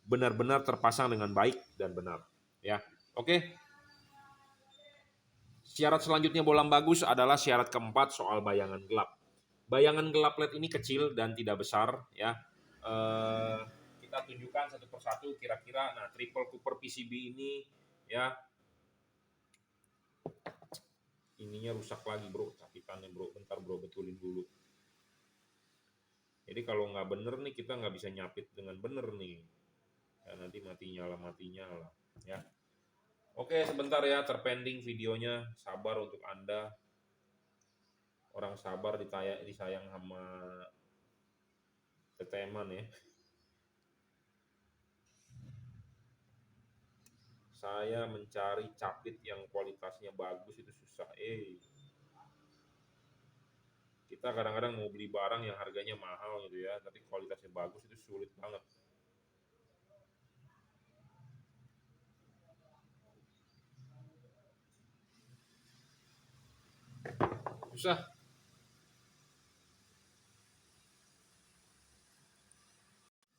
benar-benar terpasang dengan baik dan benar. ya. Oke. Syarat selanjutnya bolam bagus adalah syarat keempat soal bayangan gelap. Bayangan gelap LED ini kecil dan tidak besar, ya. Eh, kita tunjukkan satu persatu kira-kira. Nah, triple Cooper PCB ini, ya, ininya rusak lagi bro, capitannya bro. Bentar bro, betulin dulu. Jadi kalau nggak bener nih, kita nggak bisa nyapit dengan bener nih. Ya, nanti mati nyala, ya. Oke, sebentar ya, terpending videonya. Sabar untuk Anda. Orang sabar disayang sama teteman ya. Saya mencari capit yang kualitasnya bagus itu susah. Kita kadang-kadang mau beli barang yang harganya mahal gitu ya, tapi kualitasnya bagus itu sulit banget. Susah.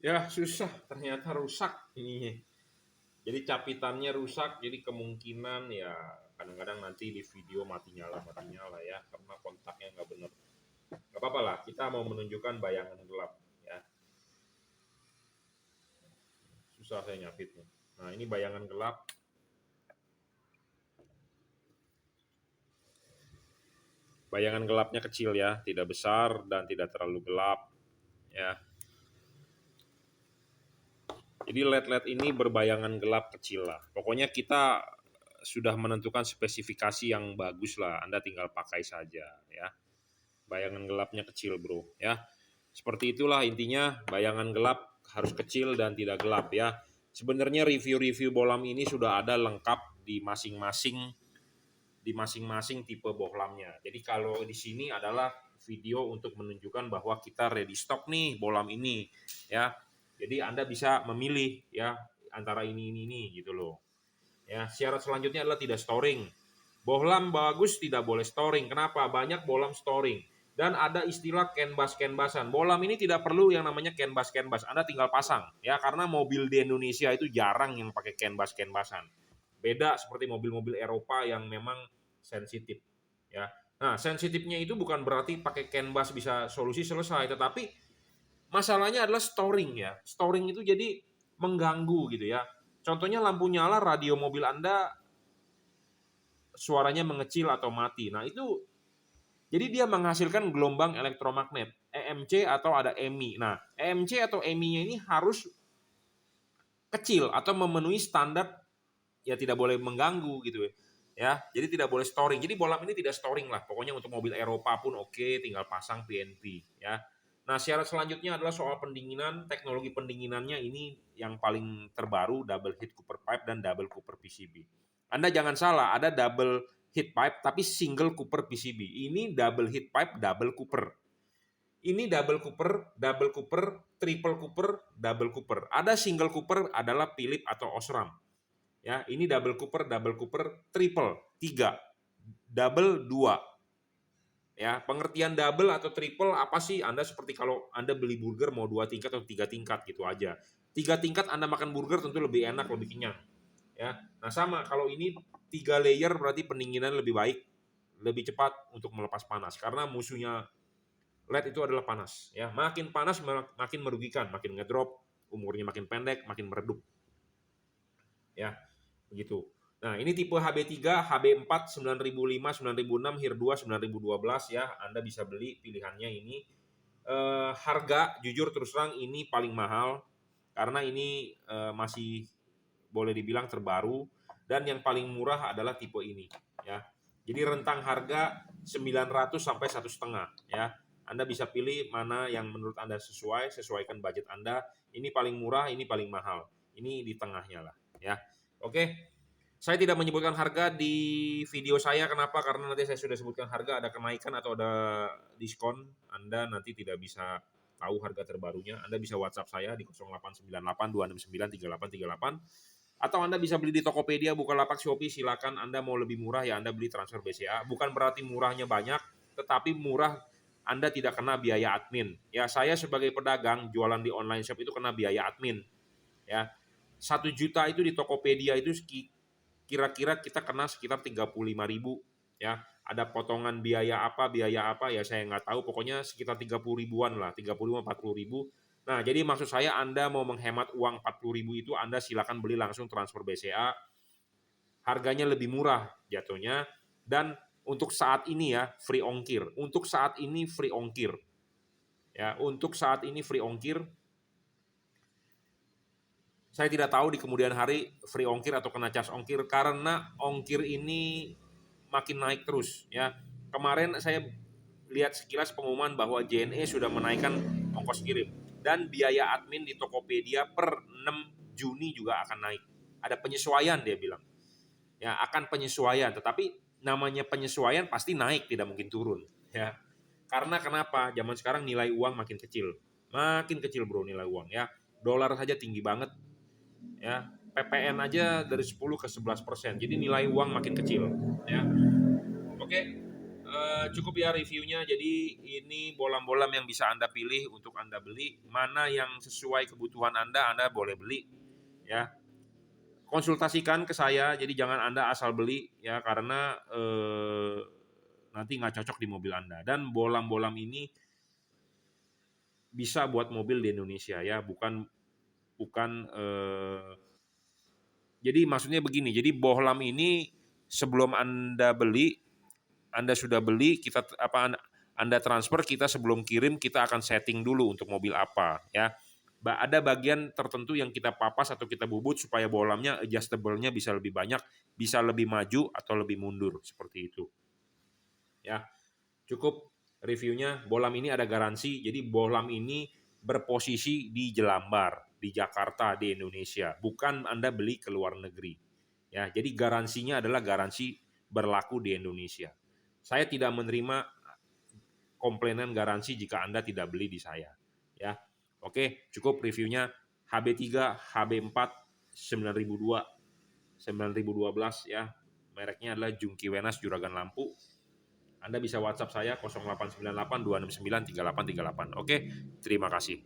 Ya susah, ternyata rusak ininya. Jadi capitannya rusak, jadi kemungkinan ya kadang-kadang nanti di video mati nyala ya, karena kontaknya nggak bener. Nggak apa-apa lah, kita mau menunjukkan bayangan gelap ya. Susah saya nyapitnya. Nah ini bayangan gelap. Bayangan gelapnya kecil ya, tidak besar dan tidak terlalu gelap ya. Jadi LED-LED ini berbayangan gelap kecil lah. Pokoknya kita sudah menentukan spesifikasi yang bagus lah. Anda tinggal pakai saja ya. Bayangan gelapnya kecil bro ya. Seperti itulah intinya, bayangan gelap harus kecil dan tidak gelap ya. Sebenarnya review-review bohlam ini sudah ada lengkap di masing-masing tipe bohlamnya. Jadi kalau di sini adalah video untuk menunjukkan bahwa kita ready stock nih bohlam ini ya. Jadi Anda bisa memilih ya antara ini gitu loh. Ya, syarat selanjutnya adalah tidak storing. Bohlam bagus tidak boleh storing. Kenapa? Banyak bohlam storing. Dan ada istilah canvas-canvasan. Bohlam ini tidak perlu yang namanya canvas-canvas. Anda tinggal pasang ya, karena mobil di Indonesia itu jarang yang pakai canvas-canvasan. Beda seperti mobil-mobil Eropa yang memang sensitif ya. Nah, sensitifnya itu bukan berarti pakai canvas bisa solusi selesai, tetapi masalahnya adalah storing ya. Storing itu jadi mengganggu gitu ya. Contohnya lampu nyala, radio mobil Anda suaranya mengecil atau mati. Nah, itu jadi dia menghasilkan gelombang elektromagnet, EMC atau ada EMI. Nah, EMC atau EMI-nya ini harus kecil atau memenuhi standar, ya tidak boleh mengganggu gitu ya. Jadi tidak boleh storing. Jadi bohlam ini tidak storing lah. Pokoknya untuk mobil Eropa pun oke, tinggal pasang PNP ya. Nah, syarat selanjutnya adalah soal pendinginan. Teknologi pendinginannya ini yang paling terbaru, double heat cooper pipe dan double cooper PCB. Anda jangan salah, ada double heat pipe tapi single cooper PCB. Ini double heat pipe, double cooper. Ini double cooper, triple cooper, double cooper. Ada single cooper adalah Philip atau Osram. Ya, ini double cooper, triple 3, double 2. Ya, pengertian double atau triple apa sih? Anda seperti kalau Anda beli burger mau 2 tingkat atau 3 tingkat gitu aja. 3 tingkat Anda makan burger tentu lebih enak, lebih kenyang. Ya. Nah, sama kalau ini 3 layer berarti pendinginan lebih baik, lebih cepat untuk melepas panas karena musuhnya LED itu adalah panas, ya. Makin panas makin merugikan, makin ngedrop, umurnya makin pendek, makin meredup. Ya, begitu. Nah, ini tipe HB3, HB4 9005, 9006, HIR2 9012 ya. Anda bisa beli pilihannya ini. Harga jujur terus terang ini paling mahal karena ini masih boleh dibilang terbaru, dan yang paling murah adalah tipe ini ya. Jadi rentang harga 900 sampai 1,5 ya. Anda bisa pilih mana yang menurut Anda sesuaikan budget Anda. Ini paling murah, ini paling mahal. Ini di tengahnya lah ya. Oke. Saya tidak menyebutkan harga di video saya. Kenapa? Karena nanti saya sudah sebutkan harga, ada kenaikan atau ada diskon, Anda nanti tidak bisa tahu harga terbarunya. Anda bisa WhatsApp saya di 0898 269 3838, atau Anda bisa beli di Tokopedia, Bukalapak, Shopee. Silakan. Anda mau lebih murah ya Anda beli transfer BCA. Bukan berarti murahnya banyak, tetapi murah Anda tidak kena biaya admin. Ya, saya sebagai pedagang jualan di online shop itu kena biaya admin. Ya, 1 juta itu di Tokopedia itu kira-kira kita kena sekitar 35.000 ya. Ada potongan biaya apa ya saya nggak tahu, pokoknya sekitar 30 ribuan lah, 30 40 ribu. Nah, jadi maksud saya Anda mau menghemat uang 40 ribu itu, Anda silakan beli langsung transfer BCA, harganya lebih murah jatuhnya, dan untuk saat ini ya free ongkir. Untuk saat ini free ongkir. Ya, untuk saat ini free ongkir. Saya tidak tahu di kemudian hari free ongkir atau kena cas ongkir, karena ongkir ini makin naik terus ya. Kemarin saya lihat sekilas pengumuman bahwa JNE sudah menaikkan ongkos kirim, dan biaya admin di Tokopedia per 6 Juni juga akan naik. Ada penyesuaian dia bilang. Ya, akan penyesuaian, tetapi namanya penyesuaian pasti naik, tidak mungkin turun ya. Karena kenapa? Zaman sekarang nilai uang makin kecil. Makin kecil bro nilai uang ya. Dolar saja tinggi banget ya. PPN aja dari 10 ke 11%. Jadi nilai uang makin kecil ya. Oke. Cukup ya reviewnya. Jadi ini bolam-bolam yang bisa Anda pilih untuk Anda beli. Mana yang sesuai kebutuhan Anda boleh beli ya. Konsultasikan ke saya, jadi jangan Anda asal beli ya, karena nanti nggak cocok di mobil Anda. Dan bolam-bolam ini bisa buat mobil di Indonesia ya, bukan jadi maksudnya begini, jadi bohlam ini sebelum Anda beli, Anda sudah beli, Anda transfer, kita sebelum kirim kita akan setting dulu untuk mobil apa ya. Ada bagian tertentu yang kita papas atau kita bubut supaya bohlamnya adjustable-nya bisa lebih banyak, bisa lebih maju atau lebih mundur seperti itu. Ya, cukup reviewnya. Bohlam ini ada garansi, jadi bohlam ini berposisi di Jelambar, di Jakarta, di Indonesia. Bukan Anda beli ke luar negeri. Ya, jadi garansinya adalah garansi berlaku di Indonesia. Saya tidak menerima komplainan garansi jika Anda tidak beli di saya. Ya, oke, cukup reviewnya. HB3, HB4, 9002, 9012 ya. Mereknya adalah Jungki Wenas Juragan Lampu. Anda bisa WhatsApp saya 0898 269 3838. Oke, terima kasih.